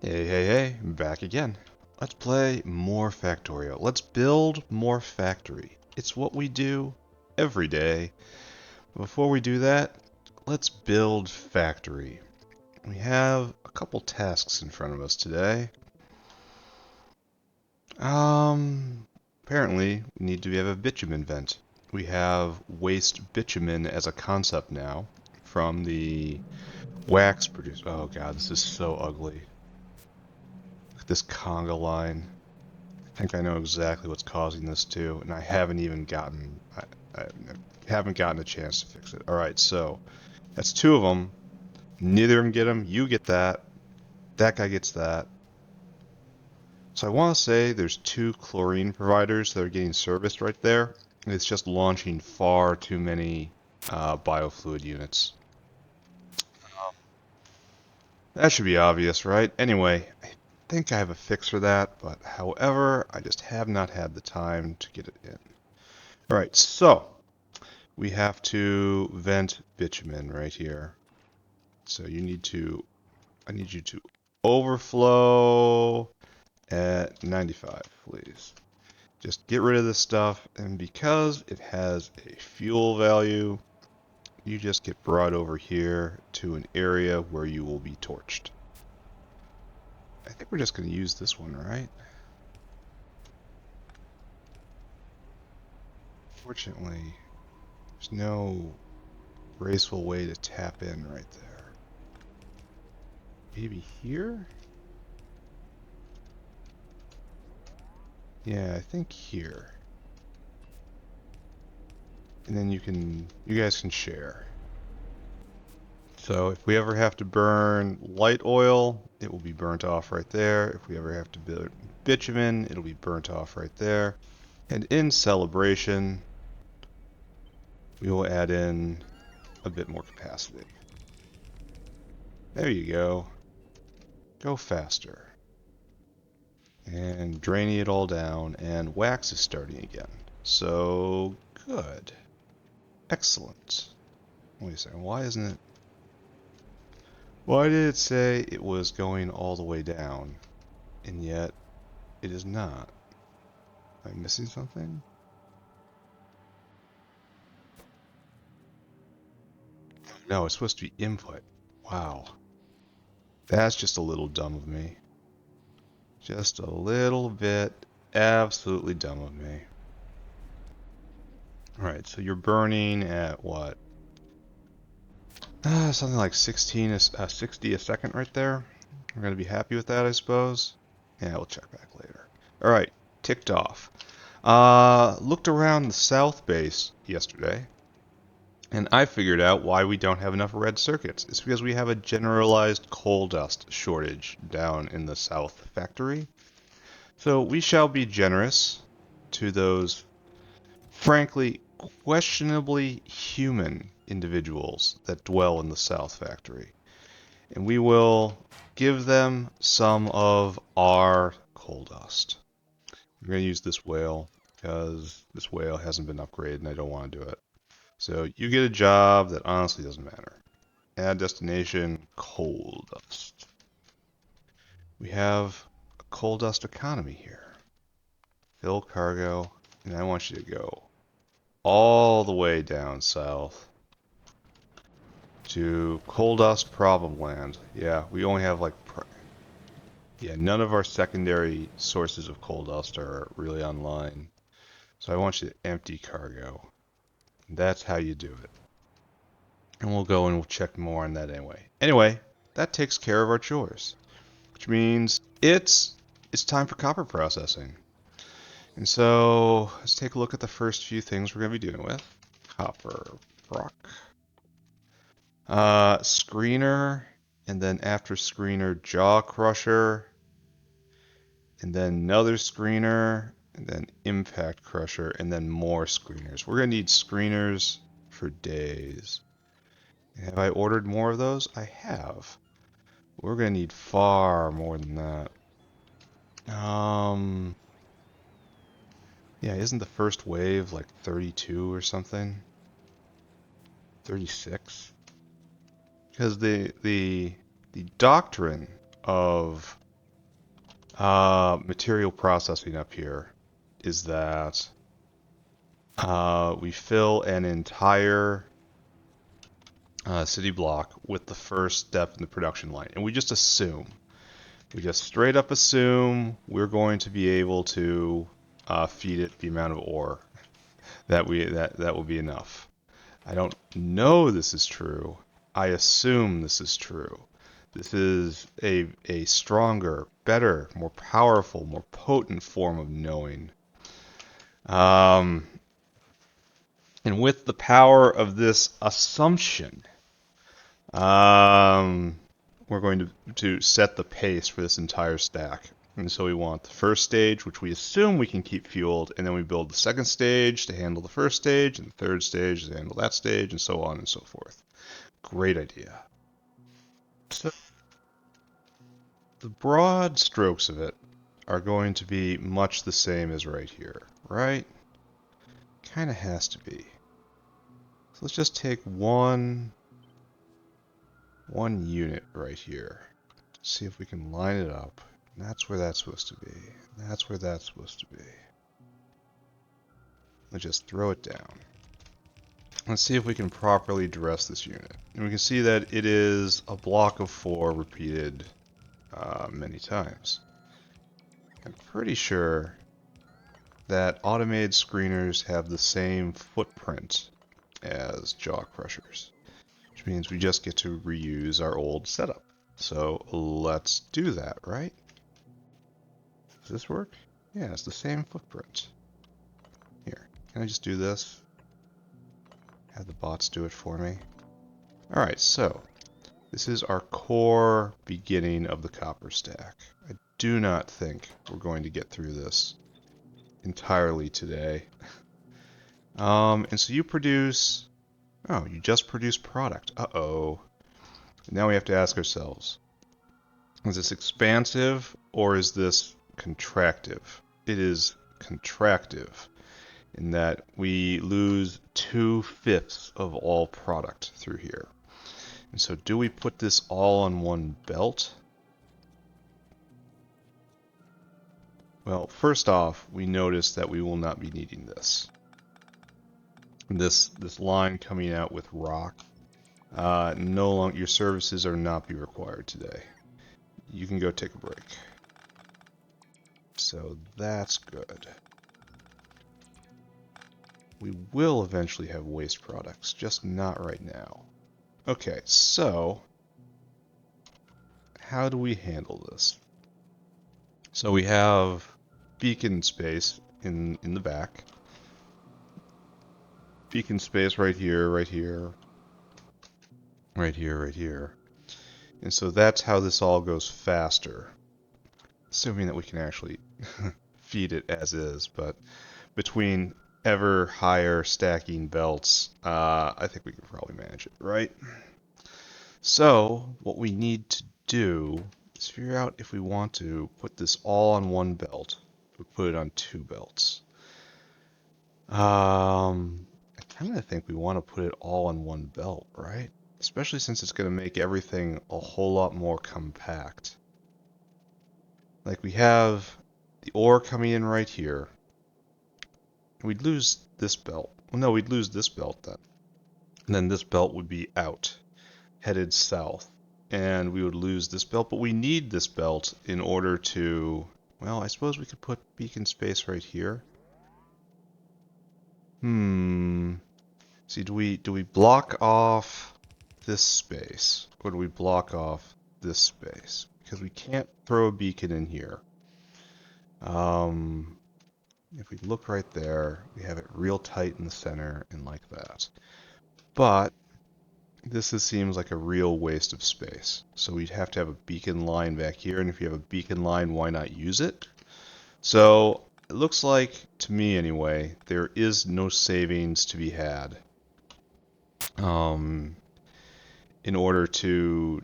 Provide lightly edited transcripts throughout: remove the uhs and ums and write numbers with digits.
Hey, back again. Let's play more Factorio. Let's build more factory. It's what we do every day. Before we do that, let's build factory. We have a couple tasks in front of us today. Apparently we need to have a bitumen vent. We have waste bitumen as a concept now from the wax producer. Oh god, this is so ugly. Look at this conga line. I think I know exactly what's causing this too, and I haven't even gotten I haven't gotten a chance to fix it. All right, so that's two of them. Neither of them get them. You get that. That guy gets that. So I want to say there's two chlorine providers that are getting serviced right there. It's just launching far too many biofluid units. That should be obvious, right? Anyway, I think I have a fix for that, but however, I just have not had the time to get it in. All right, so we have to vent bitumen right here. So I need you to overflow at 95, please. Just get rid of this stuff, and because it has a fuel value, you just get brought over here to an area where you will be torched. I think we're just going to use this one, right? Fortunately, there's no graceful way to tap in right there. Maybe here? Yeah, I think here. And then you guys can share. So if we ever have to burn light oil, it will be burnt off right there. If we ever have to build bitumen, it'll be burnt off right there. And in celebration, we will add in a bit more capacity. There you go. Go faster. And draining it all down, and wax is starting again. So good. Excellent. Wait a second, why isn't it? Why did it say it was going all the way down, and yet it is not? Am I missing something? No, it's supposed to be input. Wow. That's just a little dumb of me. Just a little bit absolutely dumb of me. Alright, so you're burning at what? Something like 60 a second right there. We're going to be happy with that, I suppose. Yeah, we'll check back later. Alright, ticked off. Looked around the south base yesterday, and I figured out why we don't have enough red circuits. It's because we have a generalized coal dust shortage down in the south factory. So we shall be generous to those, frankly, questionably human individuals that dwell in the south factory. And we will give them some of our coal dust. I'm going to use this whale because this whale hasn't been upgraded and I don't want to do it. So you get a job that honestly doesn't matter. Add destination, coal dust. We have a coal dust economy here. Fill cargo, and I want you to go all the way down south to coal dust problem land. Yeah, we only have like, yeah, none of our secondary sources of coal dust are really online. So I want you to empty cargo. That's how you do it. And we'll go and we'll check more on that anyway. Anyway, that takes care of our chores, which means it's time for copper processing. And so let's take a look at the first few things we're going to be doing with. Copper rock. Screener, and then after screener, jaw crusher, and then another screener, and then impact crusher, and then more screeners. We're going to need screeners for days. Have I ordered more of those? I have. We're going to need far more than that. Yeah, isn't the first wave like 32 or something? 36? Because the doctrine of material processing up here is that we fill an entire city block with the first step in the production line, and we just assume. We just straight up assume we're going to be able to feed it the amount of ore that will be enough. I don't know this is true. I assume this is true. This is a stronger, better, more powerful, more potent form of knowing. And with the power of this assumption, we're going to set the pace for this entire stack. And so we want the first stage, which we assume we can keep fueled, and then we build the second stage to handle the first stage, and the third stage to handle that stage, and so on and so forth. Great idea. So the broad strokes of it are going to be much the same as right here, right? Kind of has to be. So let's just take one unit right here. See if we can line it up. And that's where that's supposed to be. That's where that's supposed to be. Let's just throw it down. Let's see if we can properly dress this unit. And we can see that it is a block of 4 repeated many times. I'm pretty sure that automated screeners have the same footprint as jaw crushers, which means we just get to reuse our old setup. So let's do that, right? Does this work? Yeah, it's the same footprint. Here, can I just do this? Have the bots do it for me. Alright, so this is our core beginning of the copper stack. I do not think we're going to get through this entirely today. And so you produce... Oh, you just produce product. Uh-oh. Now we have to ask ourselves, is this expansive or is this contractive? It is contractive in that we lose 2/5 of all product through here. And so do we put this all on one belt? Well, first off, we notice that we will not be needing this. This line coming out with rock, no longer, your services are not be required today. You can go take a break. So that's good. We will eventually have waste products, just not right now. Okay, so how do we handle this? So we have beacon space in the back. Beacon space right here, right here, right here, right here. And so that's how this all goes faster. Assuming that we can actually feed it as is, but between ever higher stacking belts, I think we can probably manage it, right? So what we need to do is figure out if we want to put this all on one belt, or put it on 2 belts. I kind of think we want to put it all on one belt, right? Especially since it's going to make everything a whole lot more compact. Like we have the ore coming in right here. We'd lose this belt. Well, no, we'd lose this belt then. And then this belt would be out, headed south. And we would lose this belt, but we need this belt in order to... Well, I suppose we could put beacon space right here. See, do we block off this space, or do we block off this space? Because we can't throw a beacon in here. If we look right there, we have it real tight in the center and like that. But this seems like a real waste of space. So we'd have to have a beacon line back here, and if you have a beacon line, why not use it? So it looks like, to me anyway, there is no savings to be had in order to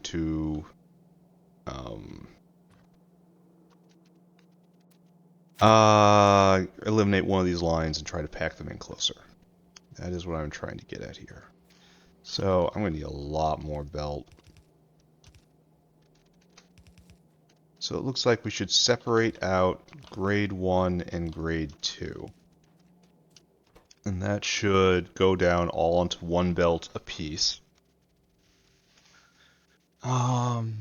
eliminate one of these lines and try to pack them in closer. That is what I'm trying to get at here. So I'm going to need a lot more belt. So it looks like we should separate out grade 1 and grade 2. And that should go down all onto one belt apiece. And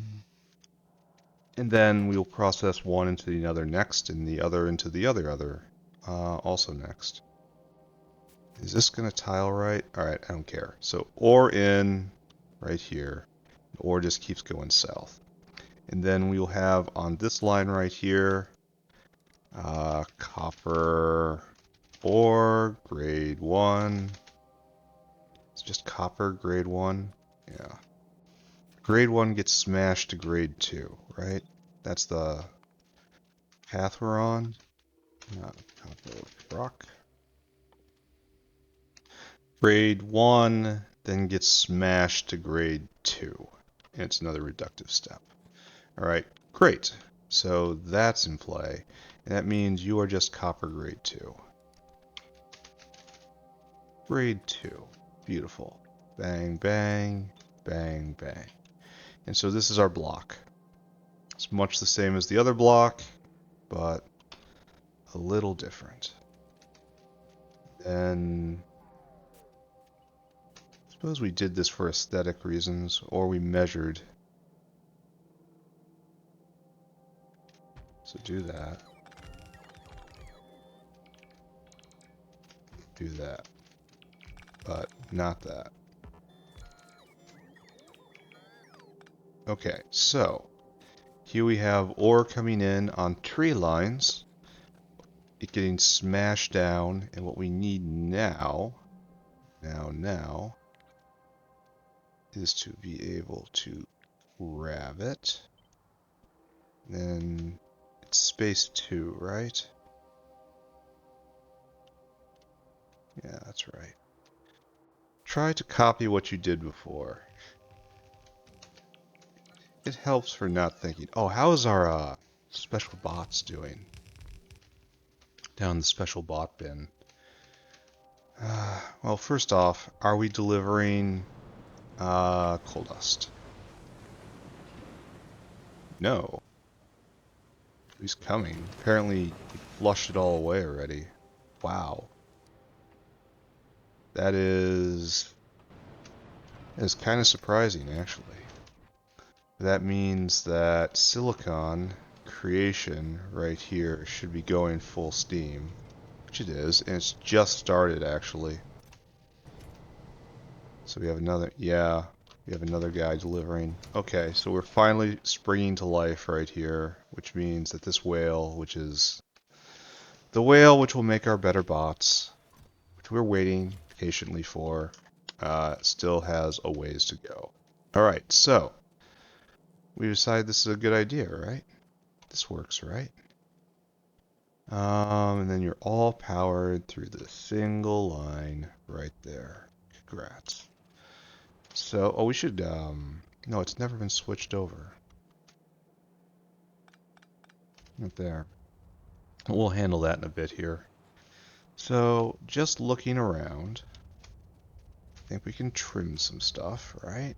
then we'll process one into the other next, and the other into the other also next. Is this going to tile right? Alright, I don't care. So ore in right here. Ore just keeps going south. And then we'll have on this line right here, copper ore, grade 1. It's just copper, grade 1. Yeah. Grade 1 gets smashed to grade 2, right? That's the path we're on. Copper rock. Grade 1 then gets smashed to grade 2. And it's another reductive step. Alright, great. So that's in play. And that means you are just copper grade 2. Grade 2. Beautiful. Bang, bang, bang, bang. And so this is our block. It's much the same as the other block, but a little different. Then suppose we did this for aesthetic reasons, or we measured. So do that. Do that. But not that. Okay, so here we have ore coming in on tree lines. It getting smashed down, and what we need now is to be able to grab it. Then it's space 2, right? Yeah, that's right. Try to copy what you did before. It helps for not thinking. Oh, how is our special bots doing? Down the special bot bin. Well, first off, are we delivering coal dust? No. He's coming. Apparently, he flushed it all away already. Wow. That is kind of surprising, actually. That means that silicon creation right here should be going full steam, which it is, and it's just started, actually. So we have another, yeah, we have another guy delivering. Okay, so we're finally springing to life right here, which means that this whale, which is the whale which will make our better bots, which we're waiting patiently for, still has a ways to go. Alright, so we decided this is a good idea, right? This works, right? And then you're all powered through the single line right there. Congrats. So, oh, we should, no, it's never been switched over. Right there. We'll handle that in a bit here. So, just looking around, I think we can trim some stuff, right?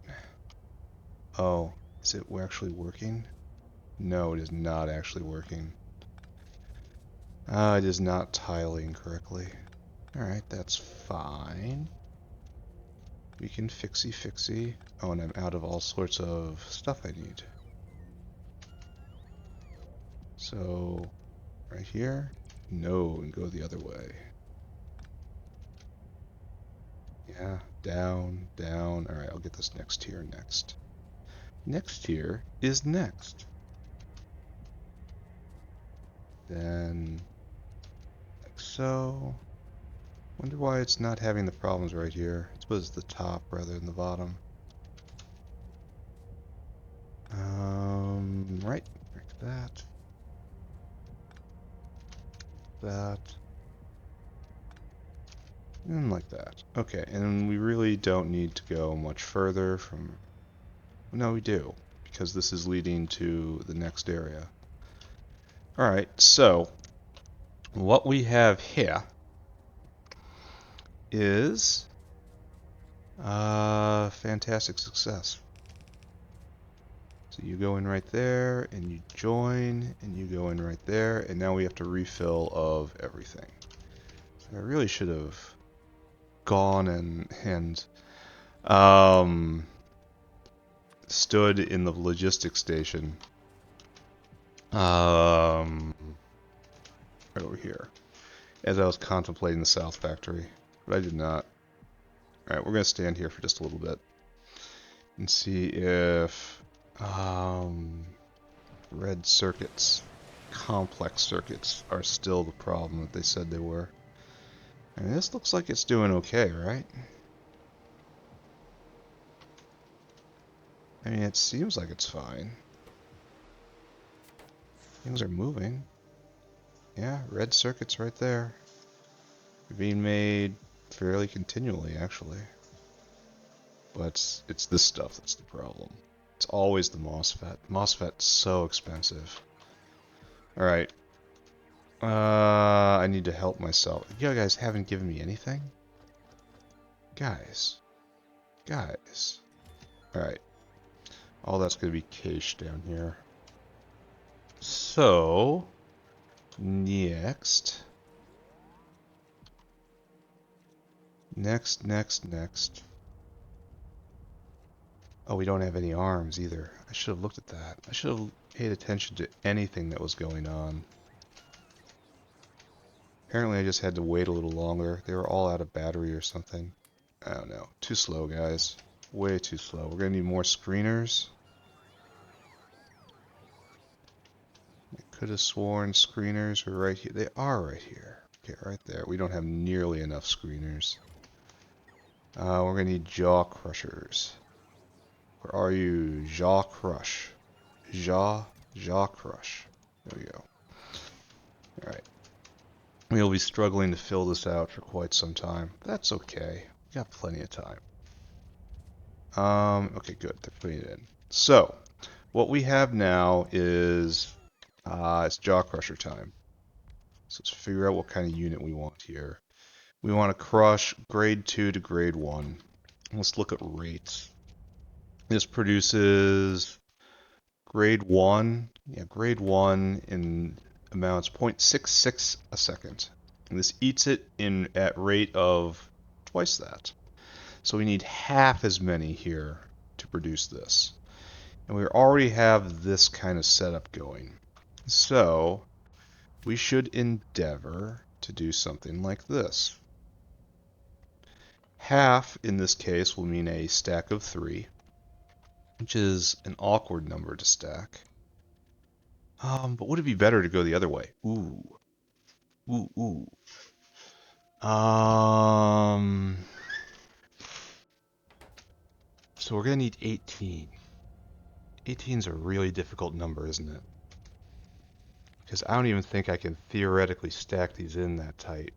Oh, is it actually working? No, it is not actually working. It is not tiling correctly. Alright, that's fine. We can fixie. Oh, and I'm out of all sorts of stuff I need. So, right here? No, and go the other way. Yeah, down, down. Alright, I'll get this next tier next. Next tier is next. Then, like so. Wonder why it's not having the problems right here. I suppose it's the top rather than the bottom. Right, like that. That. And like that. Okay, and we really don't need to go much further from... No, we do, because this is leading to the next area. Alright, so what we have here is fantastic success. So you go in right there, and you join, and you go in right there, and now we have to refill of everything. So I really should have gone and stood in the logistics station. Right over here. As I was contemplating the South Factory. But I did not. Alright, we're going to stand here for just a little bit. And see if red circuits, complex circuits, are still the problem that they said they were. And this looks like it's doing okay, right? I mean, it seems like it's fine. Things are moving. Yeah, red circuits right there. Being made fairly continually, actually. But it's this stuff that's the problem. It's always the MOSFET. MOSFET's so expensive. Alright. I need to help myself. You guys haven't given me anything? Guys. Guys. Alright. All that's going to be cached down here. So, next. Next. Oh, we don't have any arms either. I should have looked at that. I should have paid attention to anything that was going on. Apparently I just had to wait a little longer. They were all out of battery or something. I don't know. Too slow, guys. Way too slow. We're going to need more screeners. I could have sworn screeners were right here. They are right here. Okay, right there. We don't have nearly enough screeners. We're going to need jaw crushers. Where are you? Jaw crush. Jaw crush. There we go. Alright. We'll be struggling to fill this out for quite some time. That's okay. We got plenty of time. Okay, good. They're putting it in. So, what we have now is it's jaw crusher time. So let's figure out what kind of unit we want here. We want to crush grade 2 to grade 1. Let's look at rates. This produces grade 1. Yeah, grade 1 in amounts 0.66 a second. And this eats it in at rate of twice that. So we need half as many here to produce this. And we already have this kind of setup going. So we should endeavor to do something like this. Half, in this case, will mean a stack of 3, which is an awkward number to stack. But would it be better to go the other way? Ooh. So we're going to need 18. 18's a really difficult number, isn't it? Because I don't even think I can theoretically stack these in that tight.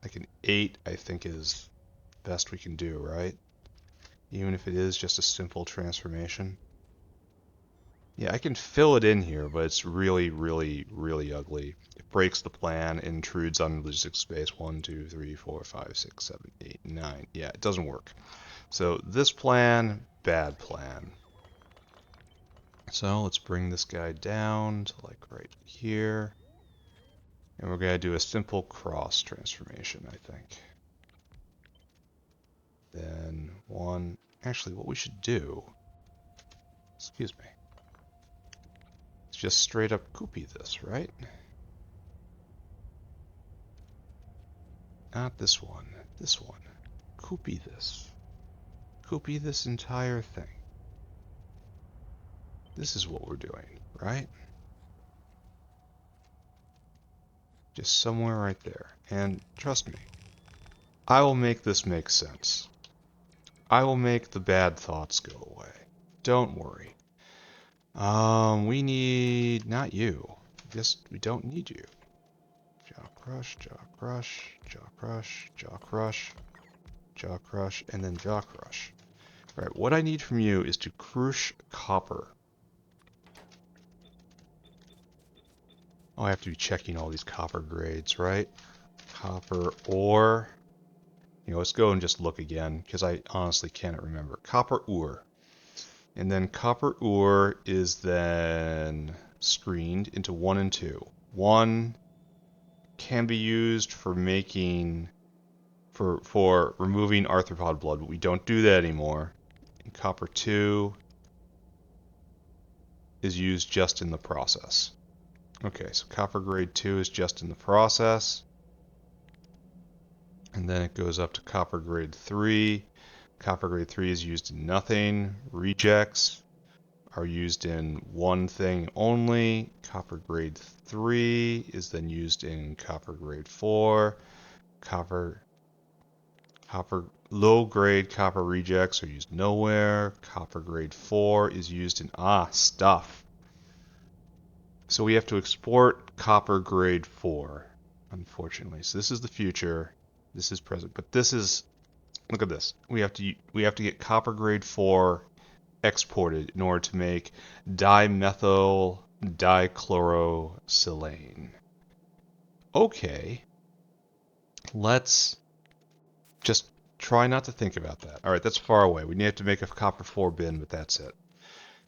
Like an 8, I think, is best we can do, right? Even if it is just a simple transformation. Yeah, I can fill it in here, but it's really ugly. It breaks the plan, intrudes on logistics space. 1, 2, 3, 4, 5, 6, 7, 8, 9. Yeah, it doesn't work. So this plan, bad plan. So let's bring this guy down to like right here. And we're going to do a simple cross transformation, I think. Then 1. Actually, what we should do, excuse me, is just straight up copy this, right? Not this one, this one. Copy this. Copy this entire thing. This is what we're doing, right? Just somewhere right there. And trust me, I will make this make sense. I will make the bad thoughts go away. Don't worry. We need, not you. We don't need you. Jaw crush, jaw crush, jaw crush, jaw crush, jaw crush, and then jaw crush. All right, what I need from you is to crush copper. Oh, I have to be checking all these copper grades, right? Copper ore. Let's go and just look again, because I honestly cannot remember. Copper ore. And then copper ore is then screened into 1 and 2. 1 can be used for making for removing arthropod blood, but we don't do that anymore. And copper 2 is used just in the process. Okay, so copper grade 2 is just in the process. And then it goes up to copper grade 3. Copper grade 3 is used in nothing. Rejects are used in one thing only. Copper grade 3 is then used in copper grade 4. Low grade copper rejects are used nowhere. Copper grade 4 is used in stuff. So we have to export copper grade 4, unfortunately. So this is the future. This is present, but this is, look at this. We have to get copper grade 4 exported in order to make dimethyl dichlorosilane. Okay, let's just try not to think about that. All right, that's far away. We need to make a copper 4 bin, but that's it.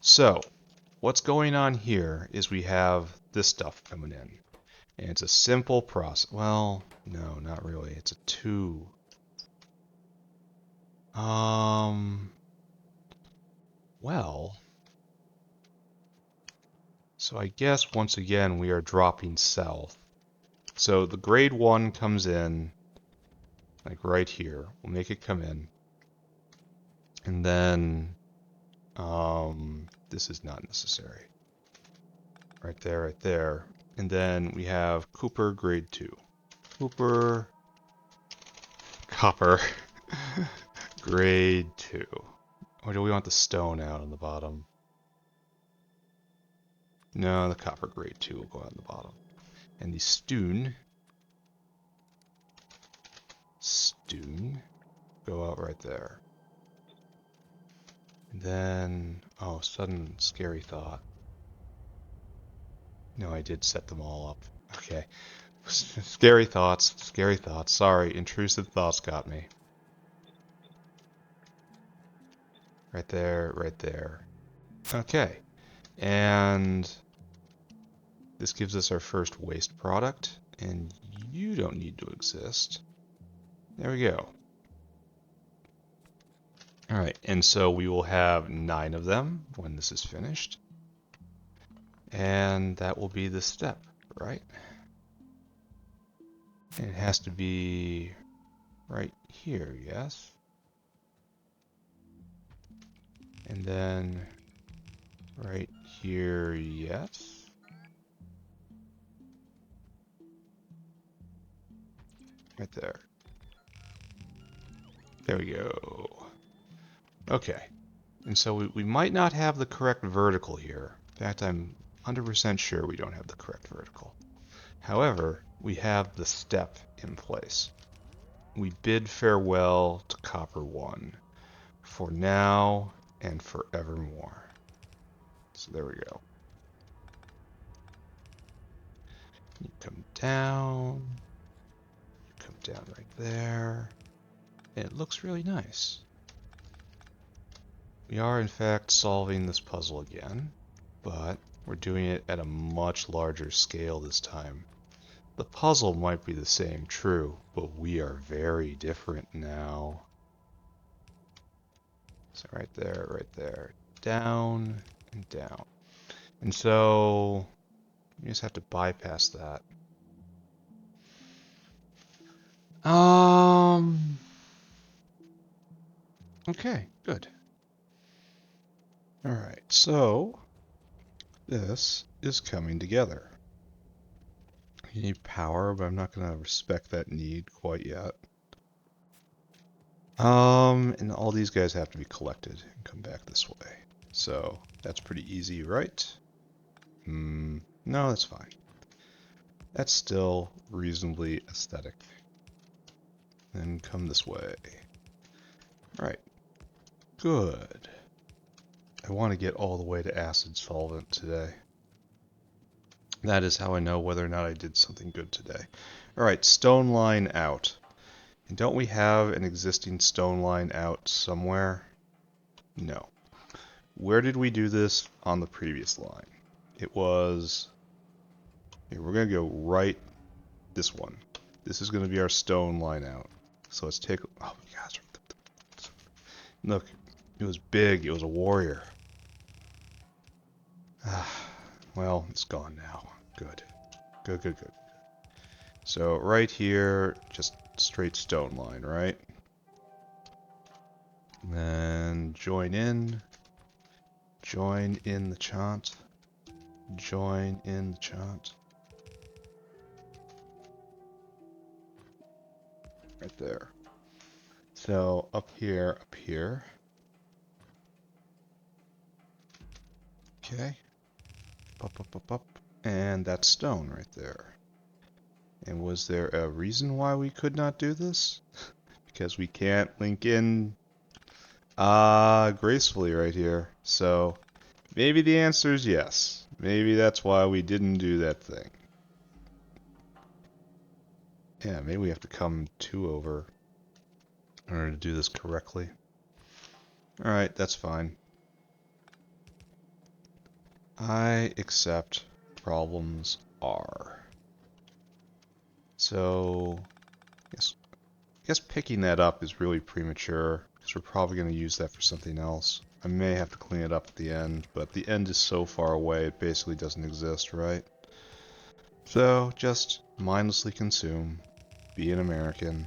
So what's going on here is we have this stuff coming in. And it's a simple process. Well, no, not really. It's a 2. Well, so I guess once again we are dropping south. So the grade 1 comes in, like right here. We'll make it come in. And then, this is not necessary. Right there, right there. And then we have Cooper grade 2. Cooper, copper, grade 2. Or do we want the stone out on the bottom? No, the copper grade 2 will go out on the bottom. And the stone go out right there. And then, oh, sudden scary thought. No, I did set them all up. Okay. Scary thoughts, scary thoughts. Sorry, intrusive thoughts got me. Right there, right there. Okay. And this gives us our first waste product. And you don't need to exist. There we go. Alright, and so we will have 9 of them when this is finished. And that will be the step, right? And it has to be right here, yes? And then right here, yes? Right there. There we go. Okay. And so we might not have the correct vertical here. In fact, I'm 100% sure we don't have the correct vertical. However, we have the step in place. We bid farewell to copper 1 for now and forevermore. So there we go. You come down right there, and it looks really nice. We are in fact solving this puzzle again, but we're doing it at a much larger scale this time. The puzzle might be the same, true, but we are very different now. So right there, down and down. And so you just have to bypass that. Okay, good. Alright, so this is coming together. You need power, but I'm not going to respect that need quite yet. And all these guys have to be collected and come back this way. So that's pretty easy, right? No, that's fine. That's still reasonably aesthetic. Then come this way. Right. Good. I want to get all the way to acid solvent today. That is how I know whether or not I did something good today. Alright, stone line out. And don't we have an existing stone line out somewhere? No. Where did we do this on the previous line? It was... Here, we're going to go right this one. This is going to be our stone line out. So let's take... Oh my gosh. Look, it was big. It was a warrior. Well, it's gone now. Good. Good, good, good. So right here, just straight stone line, right? And then join in the chant, join in the chant. Right there. So up here. Okay. Up. And that's stone right there. And was there a reason why we could not do this? Because we can't link in gracefully right here. So maybe the answer is yes. Maybe that's why we didn't do that thing. Yeah, maybe we have to come 2 over in order to do this correctly. Alright, that's fine. I accept problems are. So, I guess picking that up is really premature, because we're probably going to use that for something else. I may have to clean it up at the end, but the end is so far away it basically doesn't exist, right? So, just mindlessly consume. Be an American.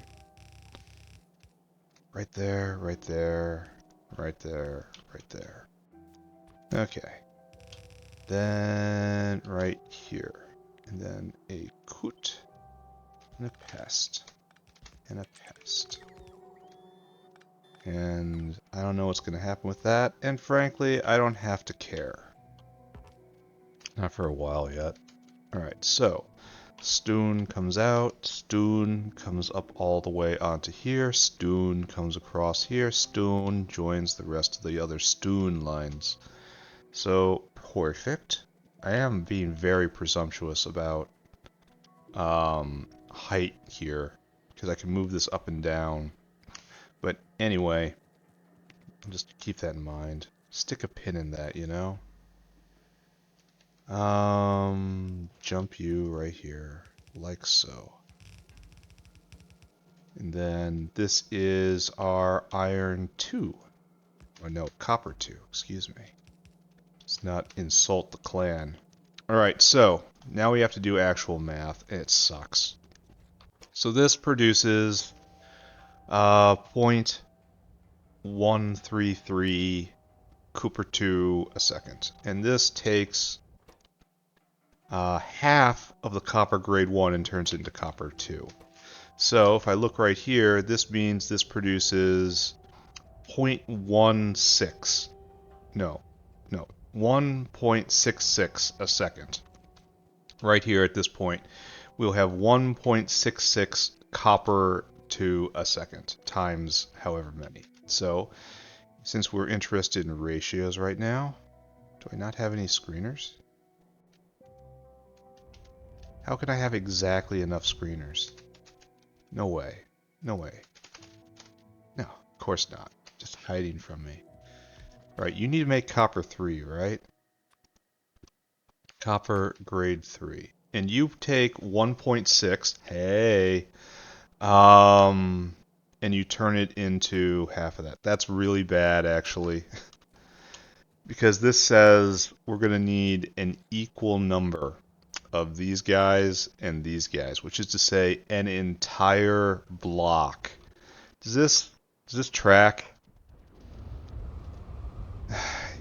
Right there, right there, right there, right there. Okay. Then right here. And then a coot. And a pest. And a pest. And I don't know what's going to happen with that. And frankly, I don't have to care. Not for a while yet. Alright, so Stoon comes out, Stoon comes up all the way onto here, Stoon comes across here, Stoon joins the rest of the other Stoon lines. So, perfect. I am being very presumptuous about height here, because I can move this up and down. But anyway, just keep that in mind. Stick a pin in that, you know? Jump you right here, like so. And then this is our iron 2. Or no, copper 2, excuse me. Let's not insult the clan. Alright, so now we have to do actual math, and it sucks. So this produces 0.133 Cooper 2 a second. And this takes half of the copper grade 1 and turns it into copper 2. So if I look right here, this means this produces 0.16. No, 1.66 a second. Right here at this point, we'll have 1.66 copper to a second times however many. So since we're interested in ratios right now, do I not have any screeners? How can I have exactly enough screeners? No way. No way. No, of course not. Just hiding from me. Alright, you need to make copper 3, right? Copper grade 3. And you take 1.6, hey, and you turn it into half of that. That's really bad, actually. Because this says we're going to need an equal number of these guys and these guys, which is to say an entire block. Does this track?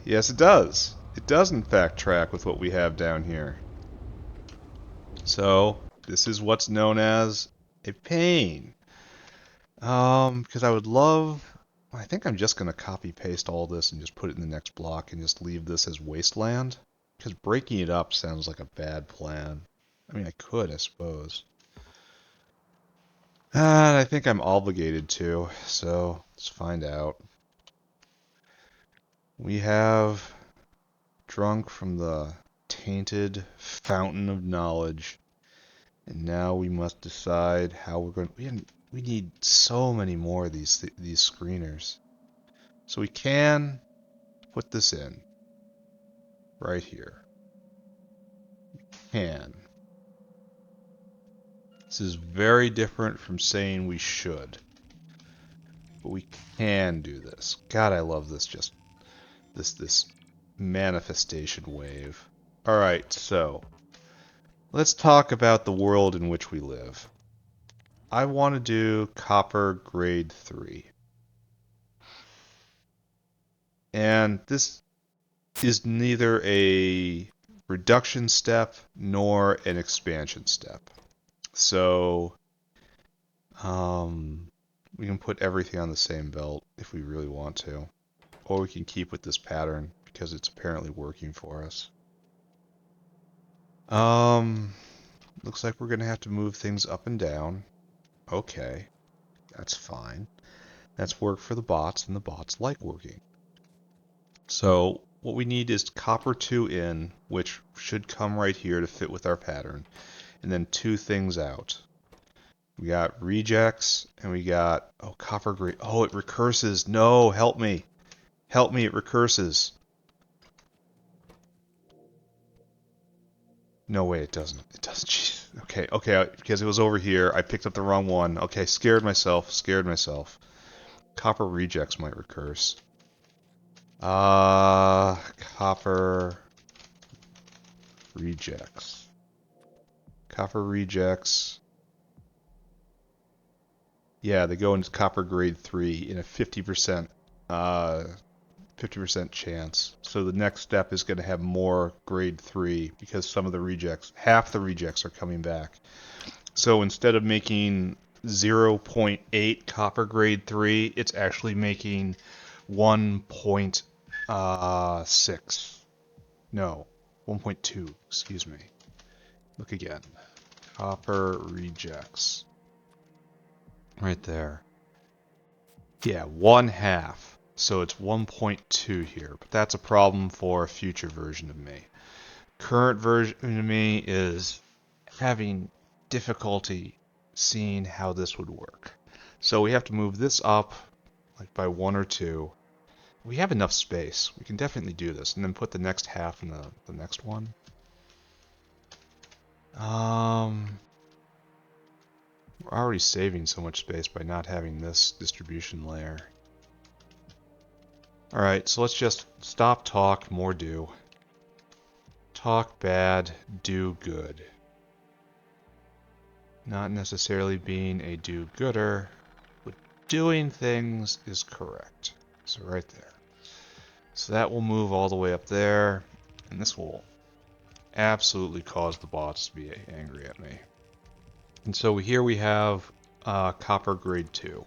Yes, it does. It does in fact track with what we have down here. So this is what's known as a pain. Because I would love, I think I'm just gonna copy paste all this and just put it in the next block and just leave this as wasteland. Because breaking it up sounds like a bad plan. I mean, I could, I suppose. And I think I'm obligated to, so let's find out. We have drunk from the tainted fountain of knowledge, and now we must decide how we're going. We need so many more of these screeners. So we can put this in right here. Can. This is very different from saying we should. But we can do this. God, I love this, just this manifestation wave. Alright, so let's talk about the world in which we live. I want to do copper grade 3. And this is neither a reduction step nor an expansion step. So we can put everything on the same belt if we really want to. Or we can keep with this pattern because it's apparently working for us. Looks like we're going to have to move things up and down. Okay, that's fine. That's work for the bots, and the bots like working. So what we need is copper 2 in, which should come right here to fit with our pattern, and then 2 things out. We got rejects, and we got, oh, copper grade. Oh, it recurses. No, help me. Help me, it recurses. No way, it doesn't. It doesn't. Jeez. Okay, because it was over here. I picked up the wrong one. Okay, scared myself. Copper rejects might recurse. Copper rejects. Copper rejects. Yeah, they go into copper grade 3 in a 50% 50% chance. So the next step is going to have more grade 3 because some of the rejects, half the rejects are coming back. So instead of making 0.8 copper grade 3, it's actually making 1.6. No, 1.2, excuse me. Look again. Copper rejects. Right there. Yeah, 1/2. So it's 1.2 here, but that's a problem for a future version of me. Current version of me is having difficulty seeing how this would work. So we have to move this up like by 1 or 2. We have enough space. We can definitely do this, and then put the next half in the next one. We're already saving so much space by not having this distribution layer. Alright, so let's just stop talk, more do. Talk bad, do good. Not necessarily being a do-gooder, but doing things is correct. So right there. So that will move all the way up there, and this will absolutely cause the bots to be angry at me. And so here we have copper grade 2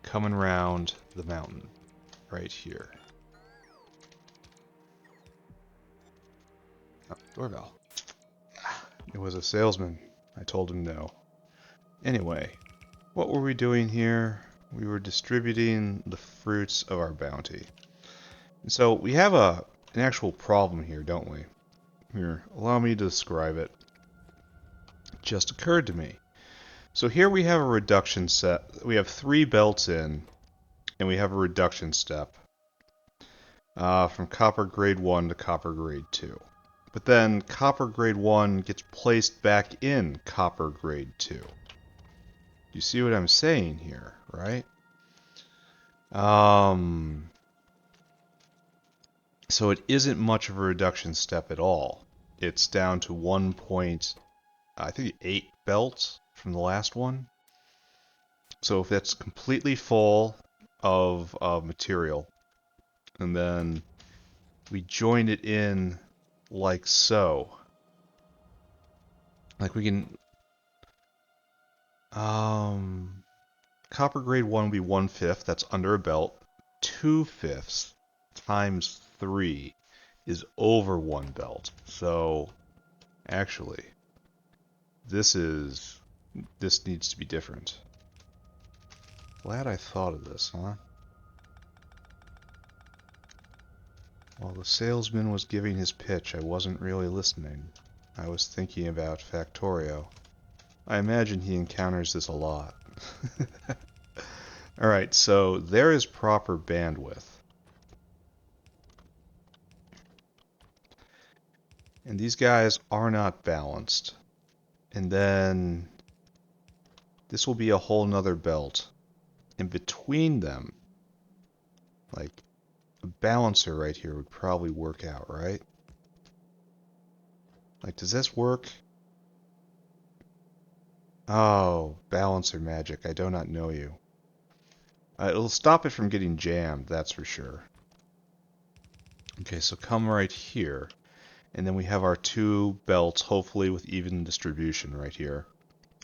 coming around the mountain right here. Oh, doorbell. It was a salesman. I told him no. Anyway, what were we doing here? We were distributing the fruits of our bounty. And so we have an actual problem here, don't we? Here, allow me to describe it. It just occurred to me. So here we have a reduction set. We have 3 belts in, and we have a reduction step from copper grade 1 to copper grade 2. But then copper grade 1 gets placed back in copper grade 2. You see what I'm saying here, right? So it isn't much of a reduction step at all. It's down to 1.8 belts from the last one. So if that's completely full of material, and then we join it in like so, like we can, copper grade 1 will be 1/5, that's under a belt. 2/5 times 3 is over 1 belt. So actually, this needs to be different. Glad I thought of this, huh? While the salesman was giving his pitch, I wasn't really listening. I was thinking about Factorio. I imagine he encounters this a lot. Alright, so there is proper bandwidth. And these guys are not balanced. And then this will be a whole nother belt. And between them, like a balancer right here would probably work out, right? Like, does this work? Oh, balancer magic. I do not know you. It'll stop it from getting jammed, that's for sure. Okay, so come right here. And then we have our two belts, hopefully with even distribution right here.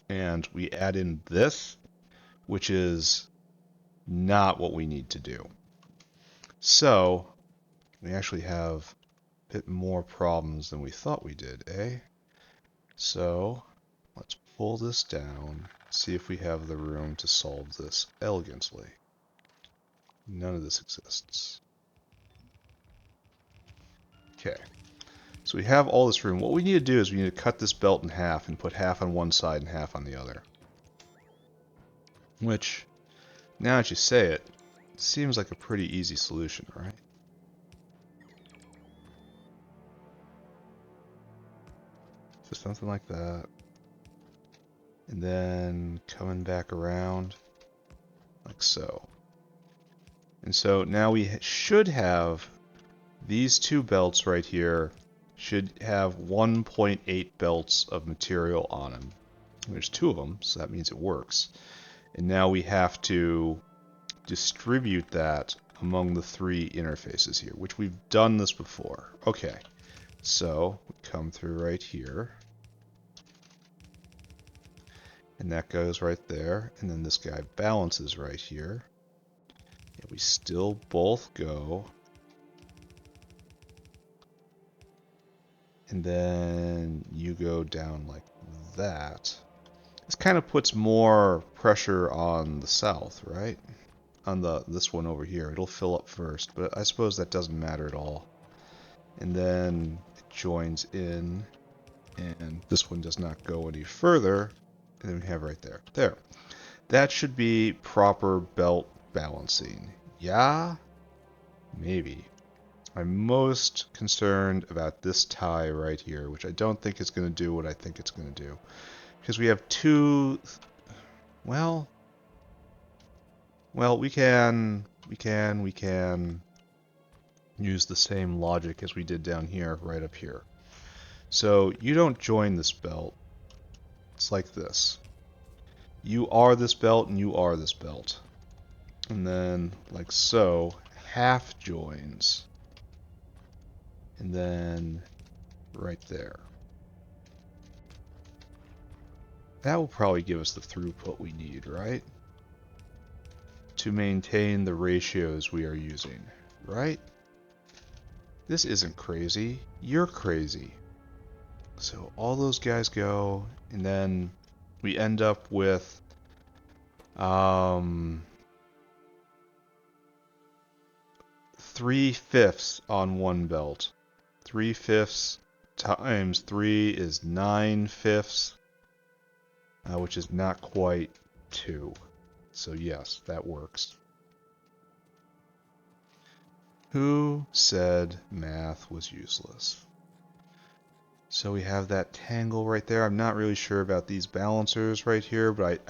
And we add in this, which is not what we need to do. So, we actually have a bit more problems than we thought we did, eh? So, let's pull this down, see if we have the room to solve this elegantly. None of this exists. Okay, so we have all this room. What we need to do is we need to cut this belt in half and put half on one side and half on the other. Which, now that you say it, seems like a pretty easy solution, right? So something like that. And then coming back around, like so. And so now we should have these two belts right here should have 1.8 belts of material on them. There's two of them, so that means it works. And now we have to distribute that among the three interfaces here, which we've done this before. Okay, so we come through right here. And that goes right there. And then this guy balances right here. And we still both go. And then you go down like that. This kind of puts more pressure on the south, right? On this one over here. It'll fill up first, but I suppose that doesn't matter at all. And then it joins in, and this one does not go any further. And then we have right there. There. That should be proper belt balancing. Yeah? Maybe. I'm most concerned about this tie right here, which I don't think is going to do what I think it's going to do. Because we have two... Well, we can use the same logic as we did down here, right up here. So you don't join this belt. It's like this. You are this belt and you are this belt. And then, like so, half joins. And then right there. That will probably give us the throughput we need, right? To maintain the ratios we are using, right? This isn't crazy. You're crazy. So all those guys go, and then we end up with 3/5 on one belt. 3/5 times 3 is 9/5, which is not quite 2. So yes, that works. Who said math was useless? So we have that tangle right there. I'm not really sure about these balancers right here, but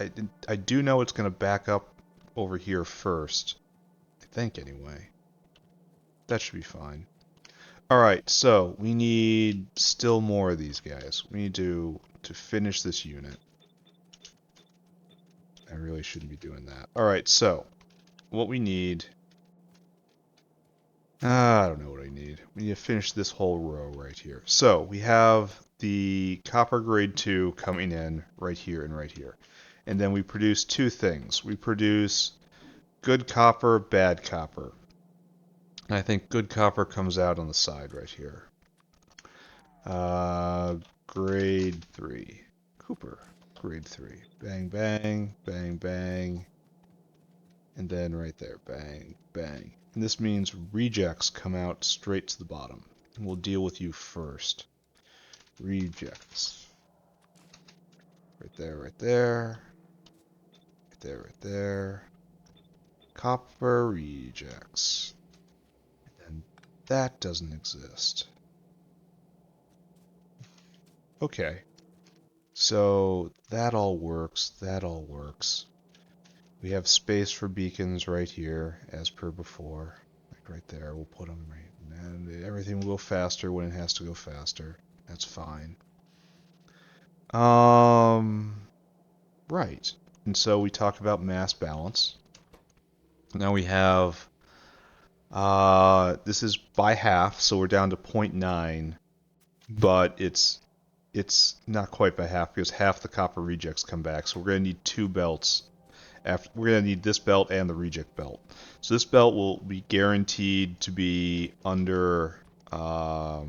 I do know it's going to back up over here first. I think anyway. That should be fine. Alright, so we need still more of these guys. We need to finish this unit. I really shouldn't be doing that. Alright, so what we need... I don't know what I need. We need to finish this whole row right here. So we have the copper grade 2 coming in right here and right here. And then we produce two things. We produce good copper, bad copper. And I think good copper comes out on the side right here. Grade 3. Cooper. Grade 3. Bang, bang, bang, bang. And then right there. Bang, bang. And this means rejects come out straight to the bottom. And we'll deal with you first. Rejects. Right there, right there. Right there, right there. Copper rejects. And that doesn't exist. Okay. So that all works. That all works. We have space for beacons right here, as per before. Like right there, we'll put them right. And everything will go faster when it has to go faster. That's fine. Right. And so we talked about mass balance. Now we have, this is by half, so we're down to 0.9, but it's not quite by half because half the copper rejects come back. So we're going to need two belts. We're going to need this belt and the reject belt. So this belt will be guaranteed to be under a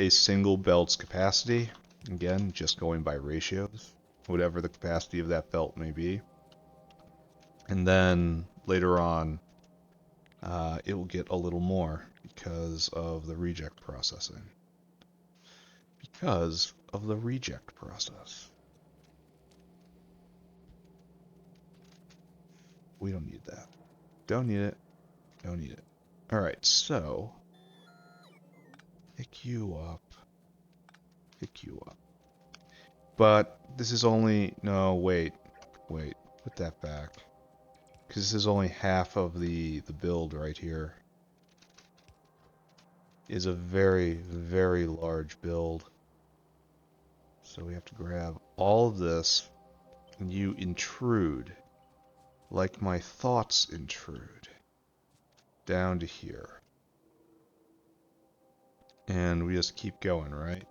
single belt's capacity. Again, just going by ratios, whatever the capacity of that belt may be. And then later on, it will get a little more because of the reject processing. Because of the reject process. We don't need that. Don't need it. Don't need it. Alright, so pick you up. Pick you up. But this is only... No, wait. Wait. Put that back. Because this is only half of the build right here. Is a very, very large build. So we have to grab all of this, and you intrude, like my thoughts intrude, down to here. And we just keep going, right?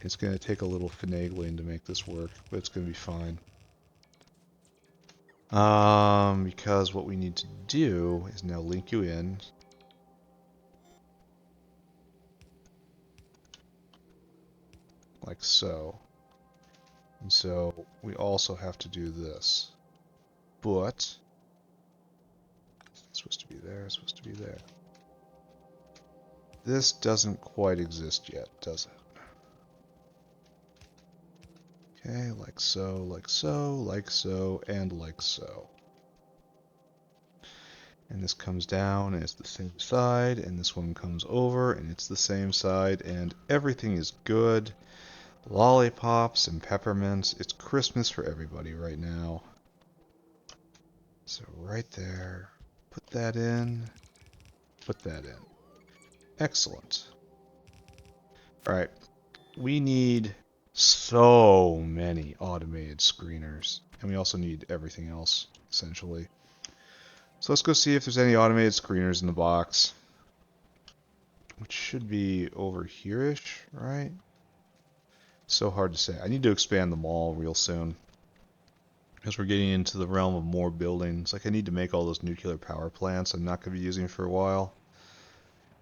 It's going to take a little finagling to make this work, but it's going to be fine. Because what we need to do is now link you in. Like so. And so we also have to do this. But it's supposed to be there, it's supposed to be there. This doesn't quite exist yet, does it? Okay, like so, like so, like so, and like so. And this comes down, and it's the same side, and this one comes over, and it's the same side, and everything is good. Lollipops and peppermints. It's Christmas for everybody right now. So right there, put that in, put that in. Excellent. Alright, we need so many automated screeners, and we also need everything else, essentially. So let's go see if there's any automated screeners in the box. Which should be over here-ish, right? So hard to say. I need to expand the mall real soon. Because we're getting into the realm of more buildings. Like I need to make all those nuclear power plants I'm not going to be using for a while.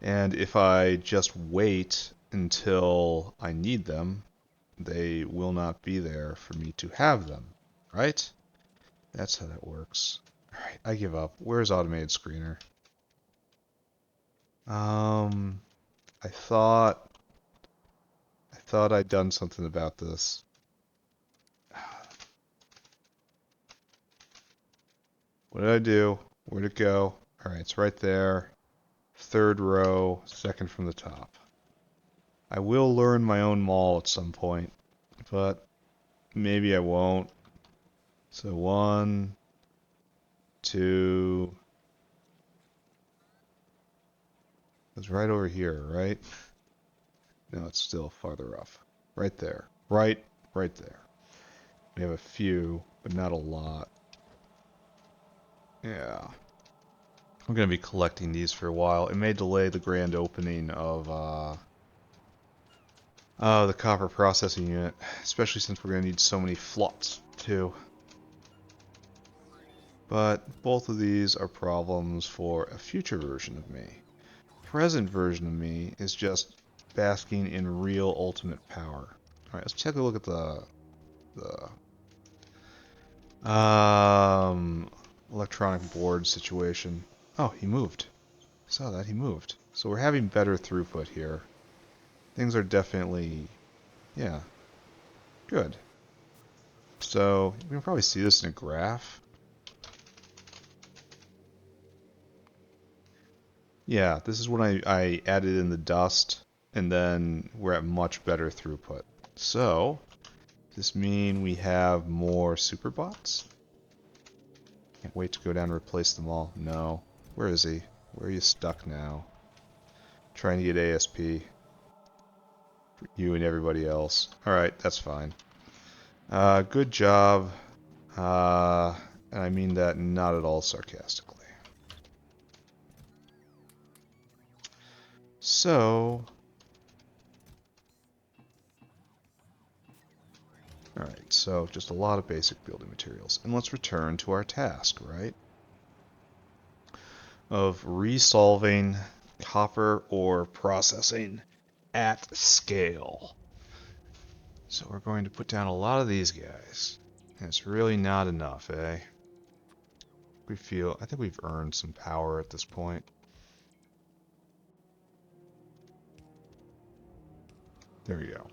And if I just wait until I need them, they will not be there for me to have them. Right? That's how that works. Alright, I give up. Where's automated screener? I thought I'd done something about this. What did I do? Where'd it go? Alright, it's right there. Third row, second from the top. I will learn my own mall at some point, but maybe I won't. So 1, 2... It's right over here, right? No, it's still farther off. Right there. Right there. We have a few, but not a lot. Yeah. I'm going to be collecting these for a while. It may delay the grand opening of the copper processing unit, especially since we're going to need so many flots too. But both of these are problems for a future version of me. Present version of me is just basking in real ultimate power. Alright, let's take a look at the electronic board situation. Oh, he moved. Saw that, he moved. So we're having better throughput here. Things are definitely, yeah, good. So, we can probably see this in a graph. Yeah, this is when I added in the dust, and then we're at much better throughput. So, does this mean we have more superbots? Can't wait to go down and replace them all. No. Where is he? Where are you stuck now? Trying to get ASP. For you and everybody else. Alright, that's fine. Good job. And I mean that not at all sarcastically. So, alright, so just a lot of basic building materials. And let's return to our task, right? Of resolving copper ore processing at scale. So we're going to put down a lot of these guys. And it's really not enough, eh? I think we've earned some power at this point. There we go.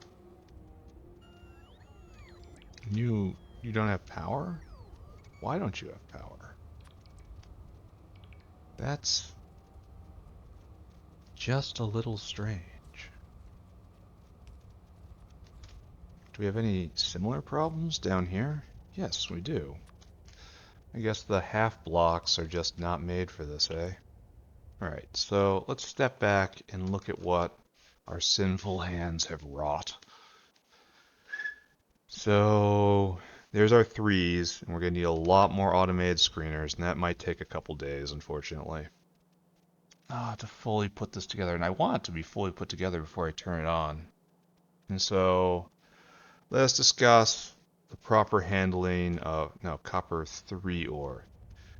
You don't have power? Why don't you have power? That's just a little strange. Do we have any similar problems down here? Yes, we do. I guess the half blocks are just not made for this, eh? Alright, so let's step back and look at what our sinful hands have wrought. So there's our 3s, and we're going to need a lot more automated screeners, and that might take a couple days, unfortunately. To fully put this together, and I want it to be fully put together before I turn it on. And so let's discuss the proper handling of copper 3 ore.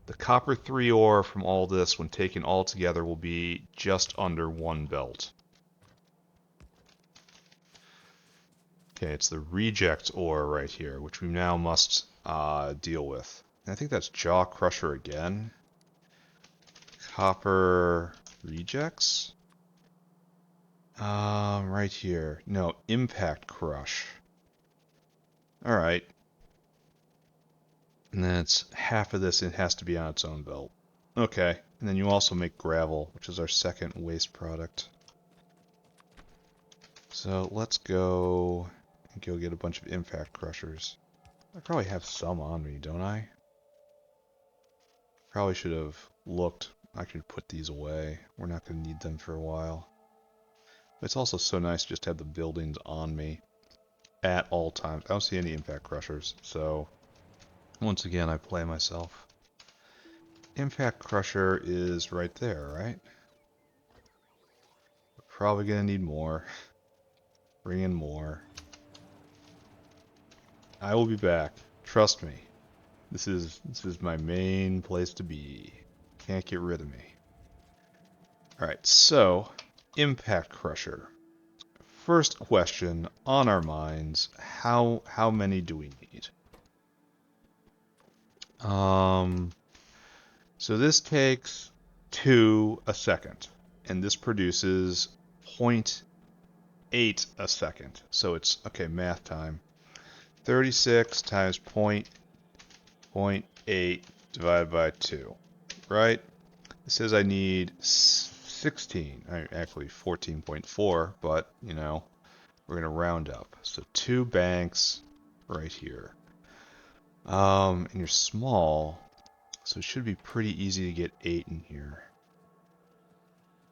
The copper 3 ore from all this, when taken all together, will be just under 1 belt. Okay, it's the reject ore right here, which we now must deal with. And I think that's Jaw Crusher again. Copper rejects. Right here. No, Impact Crush. Alright. And then it's half of this, it has to be on its own belt. Okay, and then you also make gravel, which is our second waste product. So let's go get a bunch of impact crushers. I probably have some on me, don't I? Probably should have looked. I could put these away. We're not going to need them for a while. But it's also so nice just to have the buildings on me at all times. I don't see any impact crushers, so once again I play myself. Impact crusher is right there, right? We're probably going to need more. Bring in more. I will be back. Trust me. This is my main place to be. Can't get rid of me. Alright, so Impact Crusher. First question on our minds, how many do we need? So this takes 2 a second, and this produces 0.8 a second. So it's, okay, math time. 36 times 0.8 divided by 2, right? It says I need 16, actually 14.4, but, you know, we're going to round up. So 2 banks right here. And you're small, so it should be pretty easy to get 8 in here.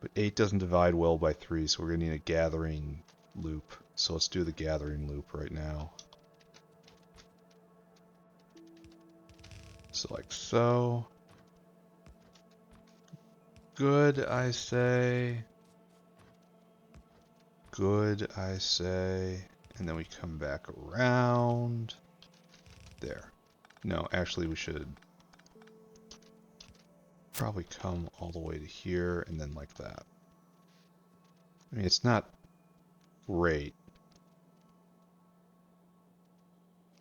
But 8 doesn't divide well by 3, so we're going to need a gathering loop. So let's do the gathering loop right now. So like so. Good, I say. Good, I say. And then we come back around. There. No, actually we should probably come all the way to here and then like that. I mean, it's not great.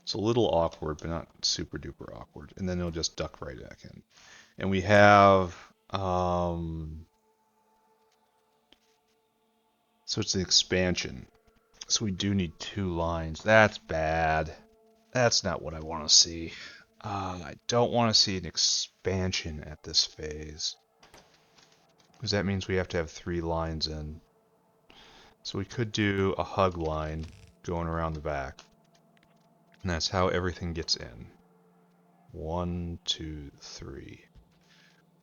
It's a little awkward, but not super duper awkward. And then it'll just duck right back in. And we have, so it's an expansion. So we do need 2 lines. That's bad. That's not what I want to see. I don't want to see an expansion at this phase. because that means we have to have 3 lines in. So we could do a hug line going around the back. And that's how everything gets in. 1, 2, 3.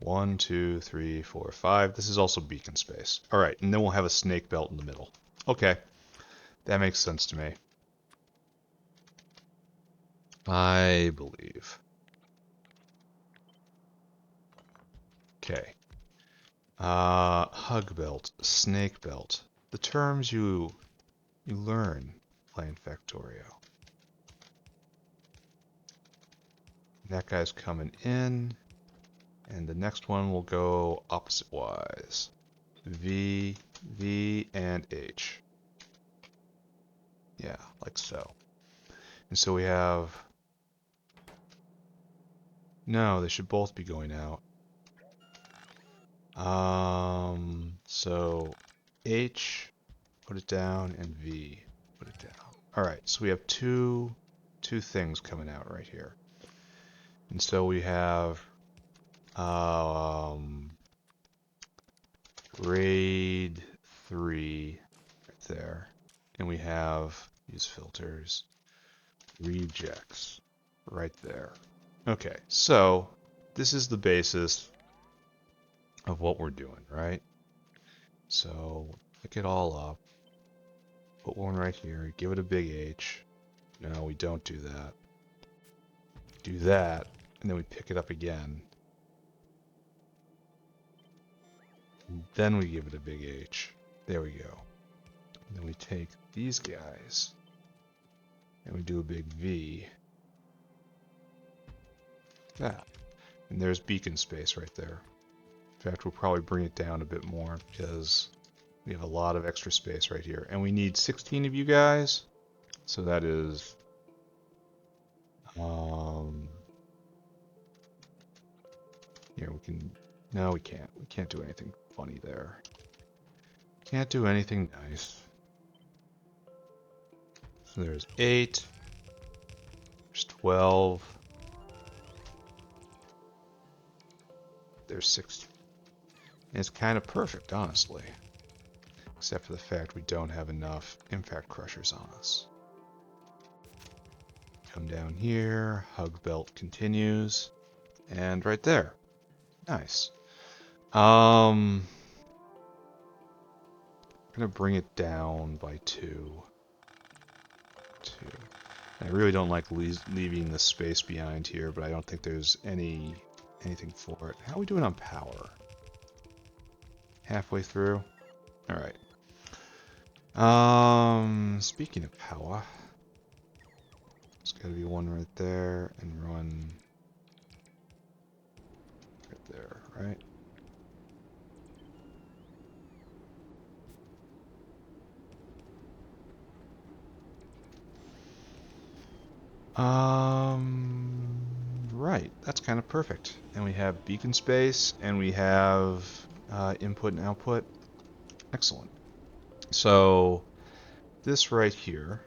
1, 2, 3, 4, 5. This is also beacon space. Alright, and then we'll have a snake belt in the middle. Okay, that makes sense to me. I believe. Okay. Hug belt, snake belt. The terms you learn playing Factorio. That guy's coming in, and the next one will go opposite wise. V, V, and H. Yeah, like so. And so we have... No, they should both be going out. So H, put it down, and V, put it down. Alright, so we have two things coming out right here. And so we have grade 3 right there. And we have use filters, rejects right there. Okay, so this is the basis of what we're doing, right? So pick it all up, put one right here, give it a big H. No, we don't do that. Do that, and then we pick it up again. And then we give it a big H. There we go. And then we take these guys, and we do a big V. That. And there's beacon space right there. In fact, we'll probably bring it down a bit more because we have a lot of extra space right here. And we need 16 of you guys. So that is... Here, we can... No, we can't. We can't do anything funny there. Can't do anything nice. So there's 8. There's 12. There's 16. And it's kind of perfect, honestly. Except for the fact we don't have enough impact crushers on us. Come down here, hug belt continues, and right there. Nice. I'm gonna bring it down by 2. I really don't like leaving the space behind here, but I don't think there's anything for it. How are we doing on power? Halfway through? Alright. Speaking of power, there's gotta be one right there and one right there, right? Right, that's kind of perfect. And we have beacon space, and we have input and output. Excellent. So, this right here,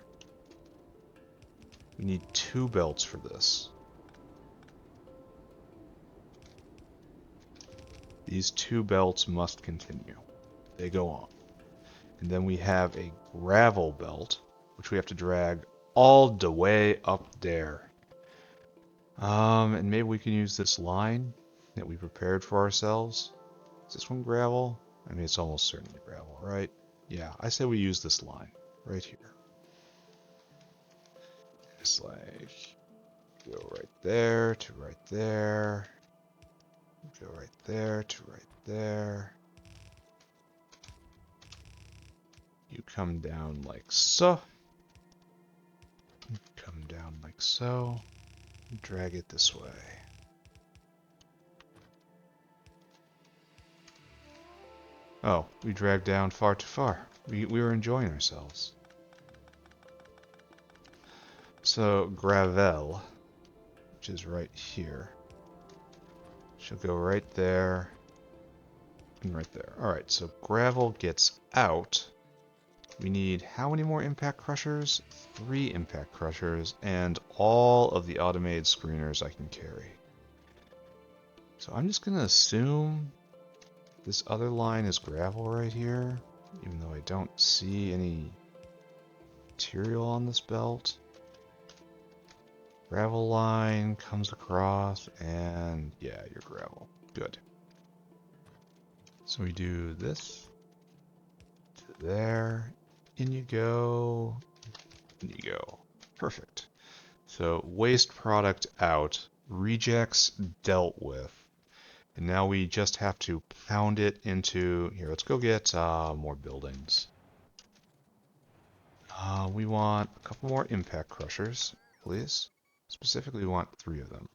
we need 2 belts for this. These 2 belts must continue. They go on. And then we have a gravel belt, which we have to drag all the way up there. And maybe we can use this line that we prepared for ourselves. Is this one gravel? I mean, it's almost certainly gravel, right? Yeah, I say we use this line right here. It's like, go right there to right there. Go right there to right there. You come down like so. Come down like so. Drag it this way. Oh, we dragged down far too far. We were enjoying ourselves. So, gravel, which is right here, she'll go right there and right there. Alright, so gravel gets out. We need how many more impact crushers? 3 impact crushers and all of the automated screeners I can carry. So I'm just going to assume This other line is gravel right here, even though I don't see any material on this belt. Gravel line comes across, and yeah, you're gravel. Good. So we do this to there, in you go, in you go. Perfect. So waste product out, rejects dealt with. And now we just have to pound it into, here, let's go get more buildings. We want a couple more impact crushers, please. Specifically, we want 3 of them.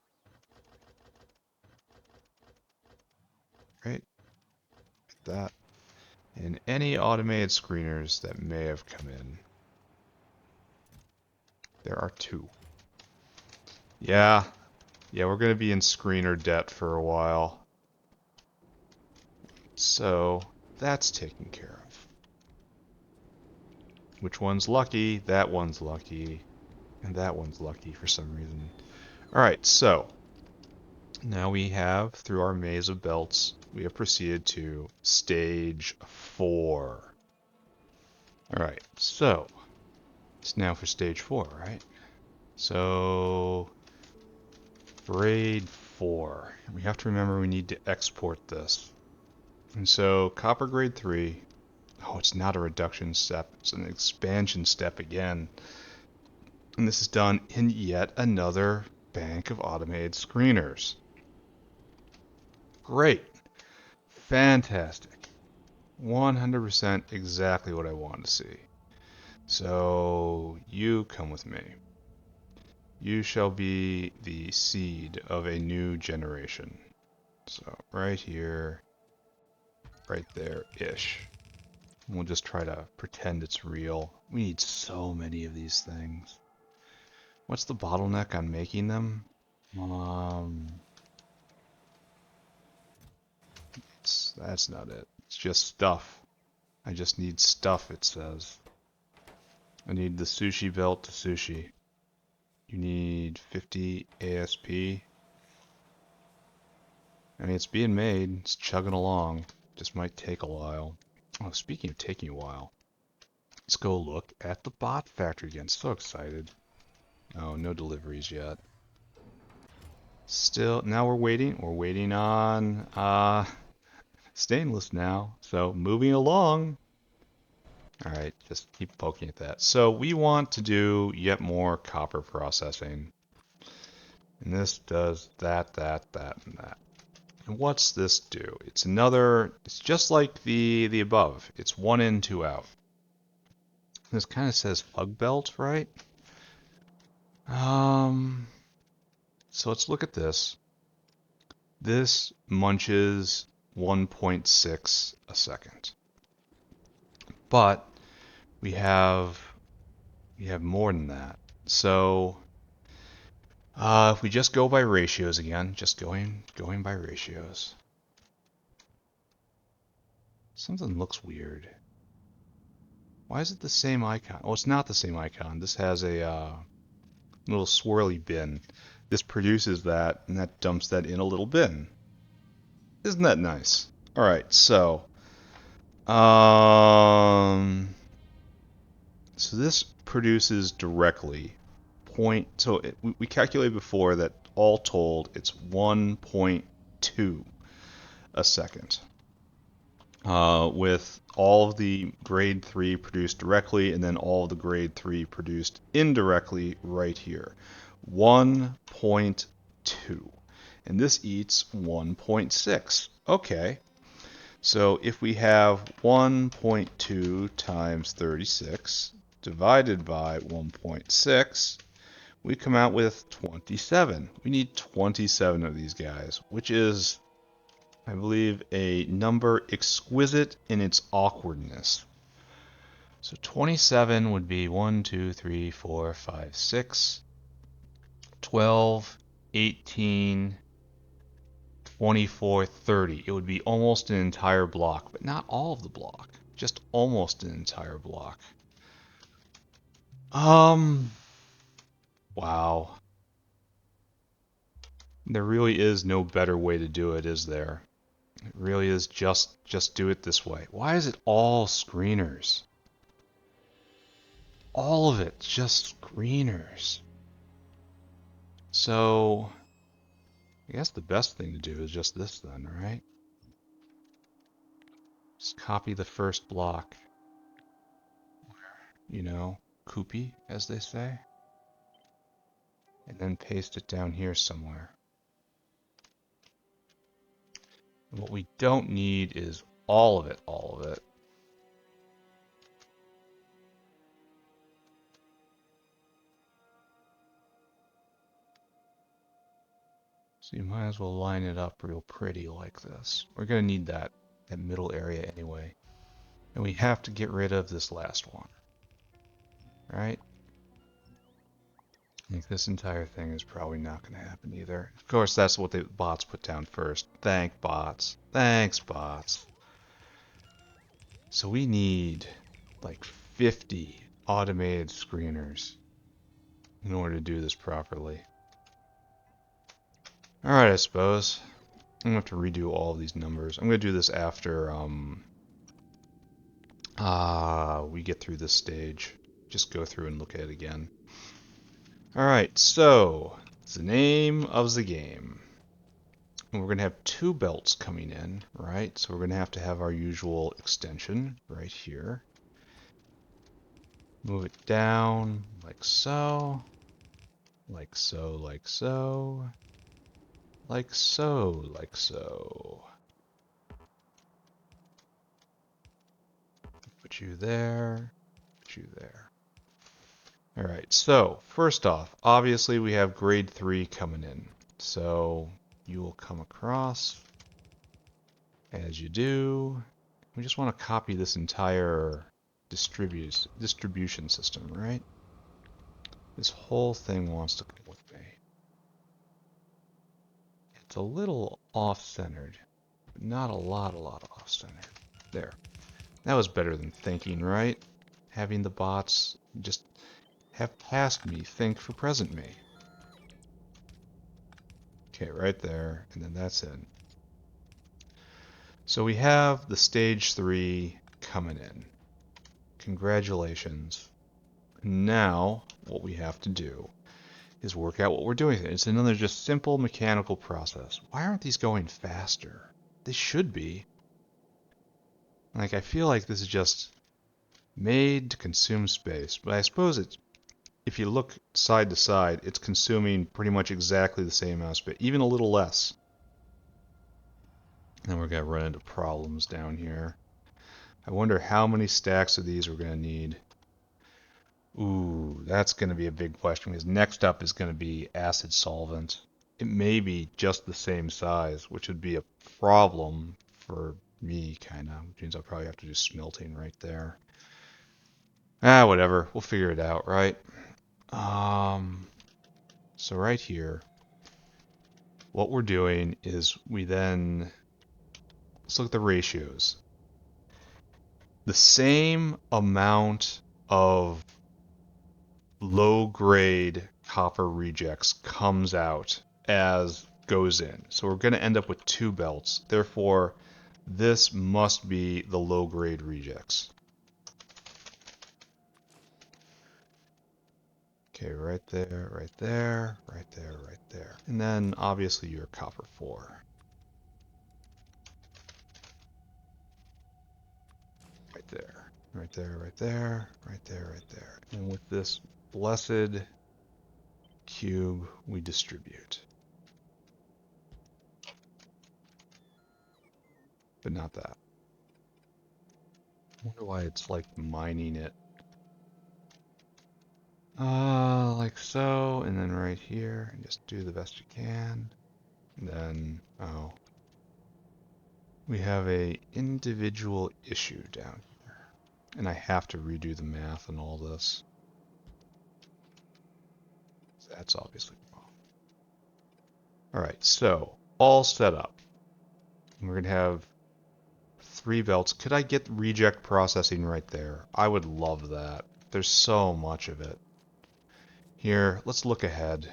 Right? Like that. And any automated screeners that may have come in. There are 2. Yeah, we're going to be in screener debt for a while. So, that's taken care of. Which one's lucky? That one's lucky. And that one's lucky for some reason. Alright, so now we have, through our maze of belts, we have proceeded to stage 4. Alright, so it's now for stage 4, right? So grade 4. We have to remember we need to export this. And so copper grade 3. Oh, it's not a reduction step, it's an expansion step again. And this is done in yet another bank of automated screeners. Great. Fantastic. 100% exactly what I want to see. So you come with me. You shall be the seed of a new generation. So right here, right there-ish. We'll just try to pretend it's real. We need so many of these things. What's the bottleneck on making them? That's not it. It's just stuff. I just need stuff, it says. I need the sushi belt to sushi. You need 50 ASP. I mean, it's being made. It's chugging along. Just might take a while. Oh, speaking of taking a while, let's go look at the bot factory again. So excited. Oh, no deliveries yet. Still, now we're waiting. We're waiting on stainless now. So moving along. All right, just keep poking at that. So we want to do yet more copper processing. And this does that, that, that, and that. And what's this do? It's another, it's just like the above. It's 1 in, 2 out. This kind of says hug belt, right? So let's look at this. This munches 1.6 a second. But we have more than that. So if we just go by ratios again, just going by ratios. Something looks weird. Why is it the same icon? Oh, it's not the same icon. This has a little swirly bin. This produces that, and that dumps that in a little bin. Isn't that nice? All right, so so this produces directly point. So we calculated before that all told, it's 1.2 a second. With all of the grade 3 produced directly, and then all of the grade 3 produced indirectly right here. 1.2. And this eats 1.6. Okay. So if we have 1.2 times 36 divided by 1.6, we come out with 27. We need 27 of these guys, which is, I believe, a number exquisite in its awkwardness. So 27 would be 1, 2, 3, 4, 5, 6, 12, 18, 24, 30. It would be almost an entire block, but not all of the block. Just almost an entire block. Wow. There really is no better way to do it, is there? It really is just do it this way. Why is it all screeners? All of it just screeners. So I guess the best thing to do is just this then, right? Just copy the first block. You know, coopy, as they say. And then paste it down here somewhere. And what we don't need is all of it, all of it. So you might as well line it up real pretty like this. We're going to need that middle area anyway. And we have to get rid of this last one. Right? Like this entire thing is probably not going to happen either. Of course, that's what the bots put down first. Thank bots. Thanks, bots. So we need like 50 automated screeners in order to do this properly. Alright, I suppose. I'm going to have to redo all of these numbers. I'm going to do this after we get through this stage. Just go through and look at it again. Alright, so it's the name of the game. And we're going to have two belts coming in, right? So we're going to have our usual extension right here. Move it down like so. Like so, like so. Like so, like so. Put you there. Put you there. Alright, so first off, obviously we have grade 3 coming in. So you will come across as you do. We just want to copy this entire distribution system, right? This whole thing wants to come with me. It's a little off-centered, but not a lot off-centered. There. That was better than thinking, right? Having the bots just have past me think for present me. Okay, right there, and then that's in. So we have the stage 3 coming in. Congratulations. Now, what we have to do is work out what we're doing. It's another just simple mechanical process. Why aren't these going faster? They should be. Like, I feel like this is just made to consume space, but I suppose it's, if you look side to side, it's consuming pretty much exactly the same amount of space, even a little less. And then we're going to run into problems down here. I wonder how many stacks of these we're going to need. Ooh, that's going to be a big question, because next up is going to be acid solvent. It may be just the same size, which would be a problem for me, kind of, which means I'll probably have to do smelting right there. Ah, whatever. We'll figure it out, right? So right here, what we're doing is we then, let's look at the ratios. The same amount of low-grade copper rejects comes out as goes in. So we're going to end up with two belts. Therefore, this must be the low-grade rejects. Okay, right there, right there, right there, right there. And then, obviously, your copper 4. Right there, right there, right there, right there, right there. And with this blessed cube, we distribute. But not that. I wonder why it's like mining it. Like so, and then right here, and just do the best you can. And then, oh, we have a individual issue down here. And I have to redo the math and all this. That's obviously wrong. Alright, so, all set up. We're going to have 3 belts. Could I get reject processing right there? I would love that. There's so much of it. Here, let's look ahead.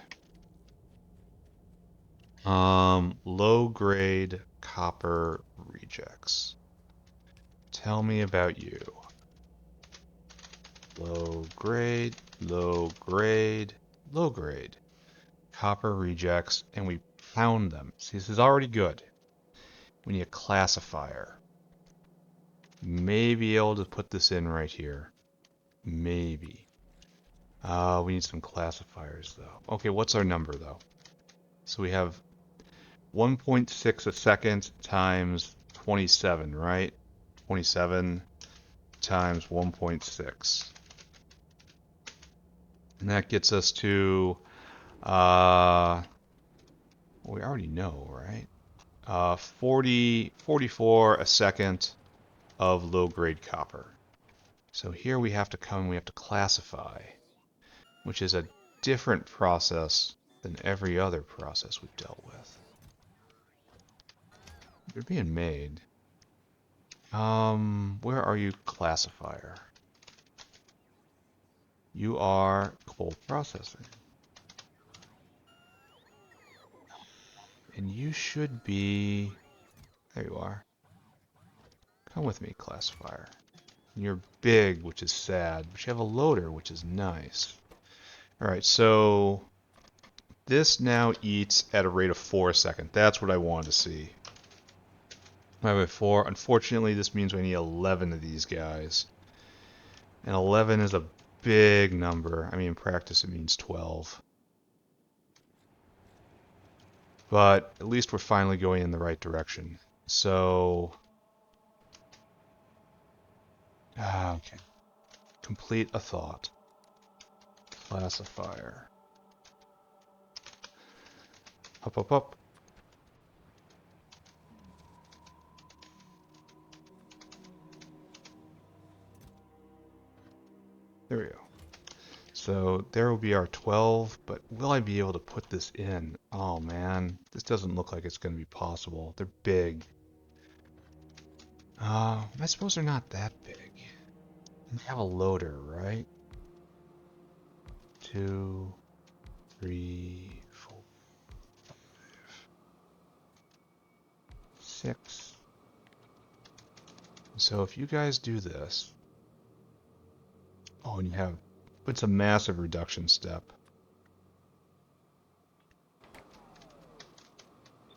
Low grade copper rejects. Tell me about you. Low grade, low grade, low grade. Copper rejects, and we pound them. See, this is already good. We need a classifier. May be able to put this in right here. Maybe. We need some classifiers, though. Okay, what's our number, though? So we have 1.6 a second times 27, right? 27 times 1.6. And that gets us to, well, we already know, right? 44 a second of low-grade copper. So here we have to classify, which is a different process than every other process we've dealt with. They're being made. Where are you, classifier? You are coal processing. And you should be, there you are. Come with me, classifier. You're big, which is sad, but you have a loader, which is nice. Alright, so this now eats at a rate of 4 a second. That's what I wanted to see. I have 4. Unfortunately, this means we need 11 of these guys. And 11 is a big number. I mean, in practice, it means 12. But at least we're finally going in the right direction. So, okay. Complete a thought. Classifier. Up, up, up. There we go. So there will be our 12, but will I be able to put this in? Oh man, this doesn't look like it's going to be possible. They're big. I suppose they're not that big. They have a loader, right? 2, 3, 4, 5, 6. So if you guys do this, oh, and you have, it's a massive reduction step.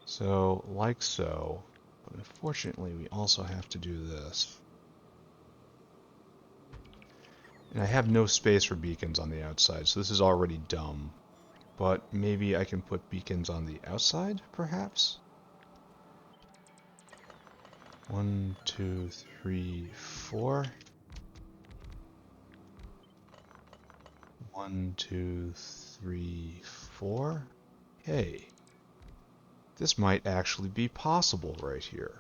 So, like so, but unfortunately we also have to do this. And I have no space for beacons on the outside, so this is already dumb. But maybe I can put beacons on the outside, perhaps? 1, 2, 3, 4. 1, 2, 3, 4. Hey, this might actually be possible right here.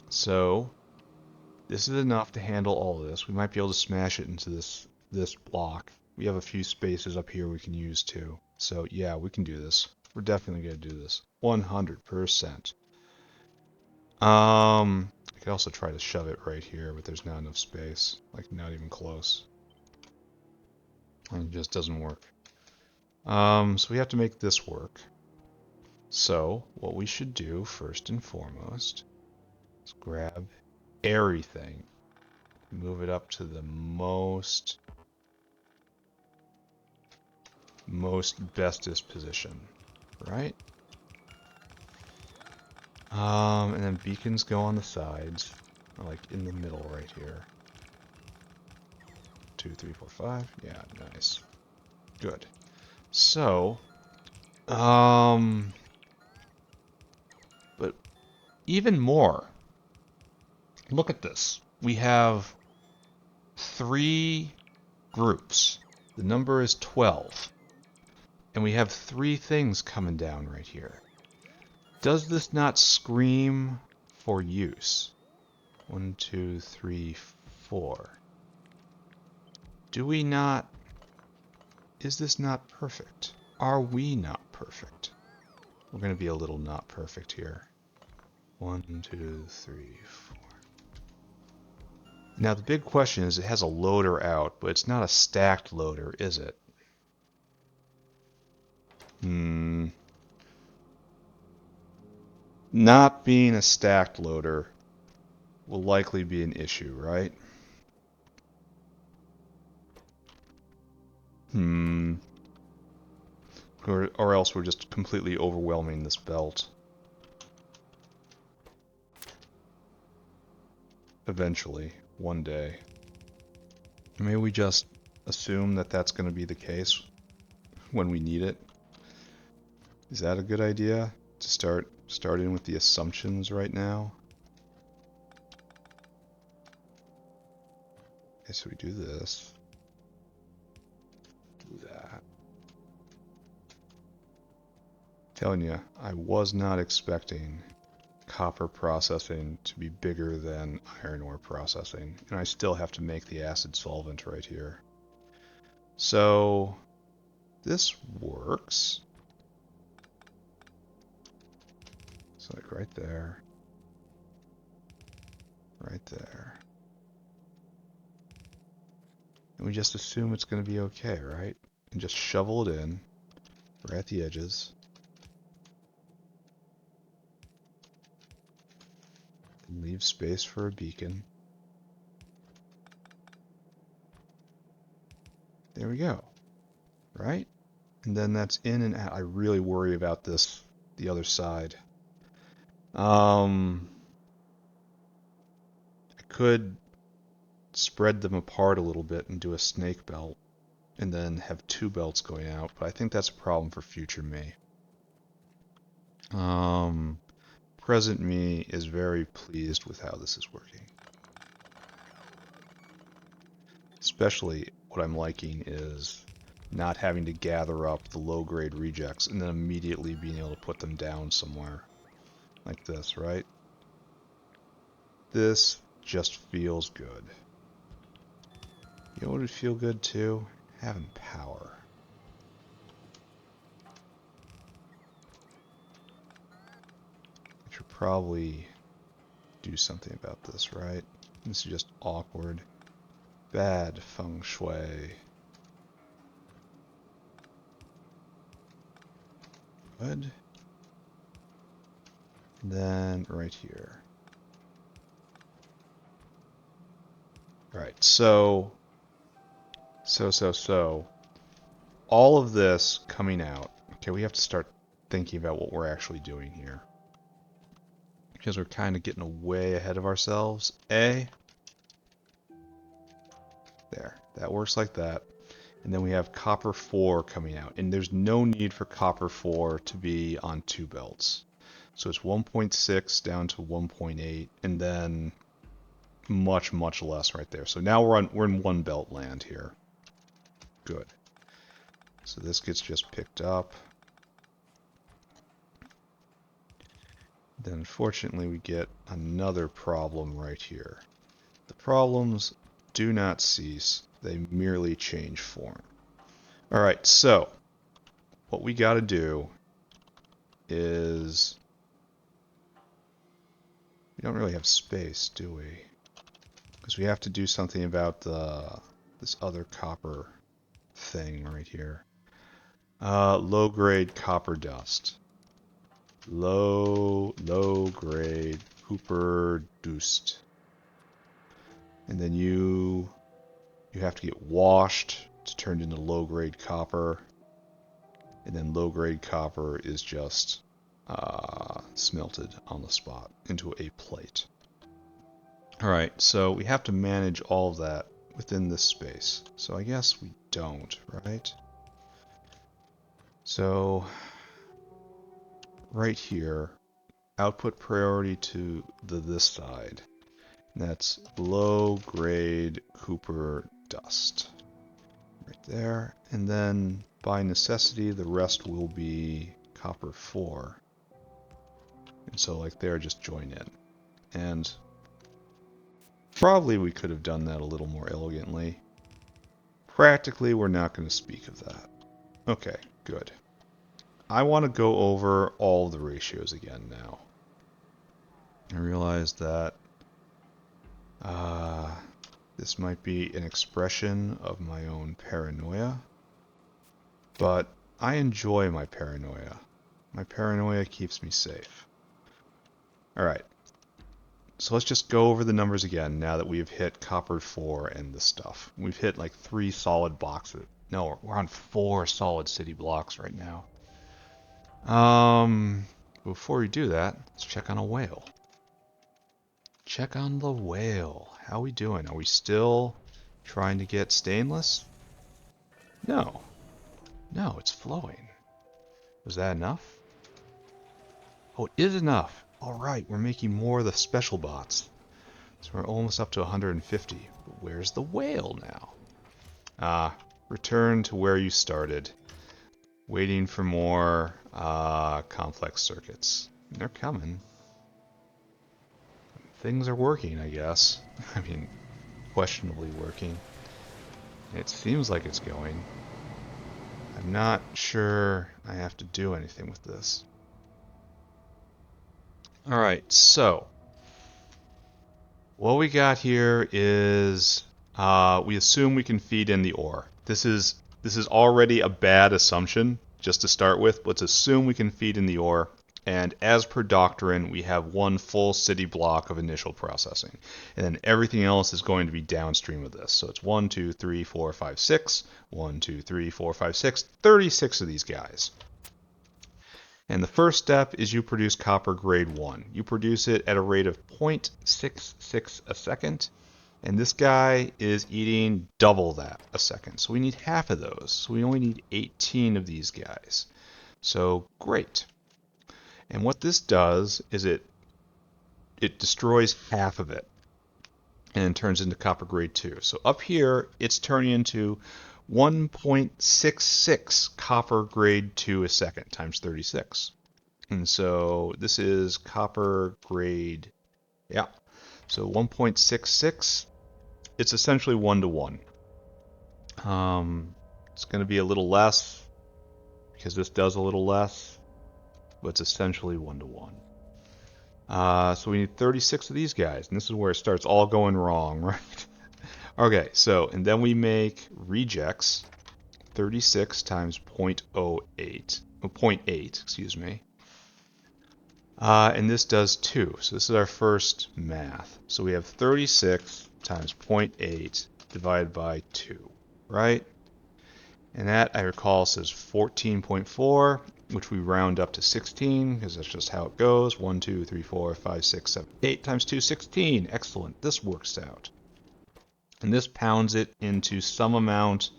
So, this is enough to handle all of this. We might be able to smash it into this block. We have a few spaces up here we can use too. So yeah, we can do this. We're definitely going to do this. 100%. I could also try to shove it right here, but there's not enough space. Like, not even close. It just doesn't work. So we have to make this work. So, what we should do, first and foremost, is grab everything. Move it up to the most bestest position, right? And then beacons go on the sides, like in the middle right here. 2, 3, 4, 5. Yeah, nice. Good. So, but even more, look at this. We have 3 groups. The number is 12. And we have 3 things coming down right here. Does this not scream for use? 1, 2, 3, 4. Do we not... Is this not perfect? Are we not perfect? We're going to be a little not perfect here. 1, 2, 3, 4. Now the big question is, it has a loader out, but it's not a stacked loader, is it? not being a stacked loader will likely be an issue, right? Or else we're just completely overwhelming this belt. Eventually, one day. Maybe we just assume that that's going to be the case when we need it. Is that a good idea? To start in with the assumptions right now? Okay, so we do this. Do that. Telling you, I was not expecting copper processing to be bigger than iron ore processing, and I still have to make the acid solvent right here. So this works. So like right there, right there. And we just assume it's going to be okay, right? And just shovel it in right at the edges. And leave space for a beacon. There we go. Right? And then that's in and out. I really worry about this, the other side. I could spread them apart a little bit and do a snake belt and then have two belts going out, but I think that's a problem for future me. Present me is very pleased with how this is working. Especially what I'm liking is not having to gather up the low-grade rejects and then immediately being able to put them down somewhere. Like this, right? This just feels good. You know what would feel good too? Having power. I should probably do something about this, right? This is just awkward. Bad feng shui. Good. And then right here. Right, so all of this coming out. Okay, we have to start thinking about what we're actually doing here. Because we're kind of getting way ahead of ourselves. There, that works like that. And then we have copper 4 coming out. And there's no need for copper 4 to be on two belts. So it's 1.6 down to 1.8, and then much, much less right there. So now we're in one belt land here. Good. So this gets just picked up. Then unfortunately we get another problem right here. The problems do not cease, they merely change form. Alright, so what we gotta do is we don't really have space, do we? Because we have to do something about this other copper thing right here. Low grade copper dust. Low grade Cooper dust. And then you have to get washed to turn into low grade copper. And then low grade copper is just smelted on the spot into a plate. Alright, so we have to manage all of that within this space. So I guess we don't, right? So right here, output priority to this side. That's low grade Cooper dust. Right there. And then by necessity, the rest will be copper 4. And so like there, just join in. And probably we could have done that a little more elegantly. Practically, we're not going to speak of that. Okay, good. I want to go over all the ratios again now. I realize that this might be an expression of my own paranoia, but I enjoy my paranoia. My paranoia keeps me safe. Alright, so let's just go over the numbers again now that we've hit copper 4 and this stuff. We've hit like 3 solid blocks. No, we're on 4 solid city blocks right now. Before we do that, let's check on a whale. Check on the whale. How we doing? Are we still trying to get stainless? No. No, it's flowing. Was that enough? Oh, it is enough. Alright, we're making more of the special bots. So we're almost up to 150. But where's the whale now? Return to where you started. Waiting for more complex circuits. They're coming. Things are working, I guess. I mean, questionably working. It seems like it's going. I'm not sure I have to do anything with this. Alright, so what we got here is we assume we can feed in the ore. This is already a bad assumption just to start with. Let's assume we can feed in the ore. And as per doctrine, we have one full city block of initial processing. And then everything else is going to be downstream of this. So it's 1, 2, 3, 4, 5, 6. 1, 2, 3, 4, 5, 6. 36 of these guys. And the first step is you produce copper grade 1. You produce it at a rate of 0.66 a second. And this guy is eating double that a second. So we need half of those. So we only need 18 of these guys. So great. And what this does is it destroys half of it and turns into copper grade 2. So up here, it's turning into 1.66 copper grade 2 a second times 36. And so this is copper grade, yeah. So 1.66, it's essentially 1 to 1. It's going to be a little less because this does a little less. But it's essentially 1 to 1. So we need 36 of these guys, and this is where it starts all going wrong, right? Okay, so, and then we make rejects, 36 times 0.8, excuse me. And this does 2, so this is our first math. So we have 36 times 0.8 divided by 2, right? And that, I recall, says 14.4, which we round up to 16, because that's just how it goes. 1, 2, 3, 4, 5, 6, 7, 8 times 2, 16. Excellent. This works out. And this pounds it into some amount.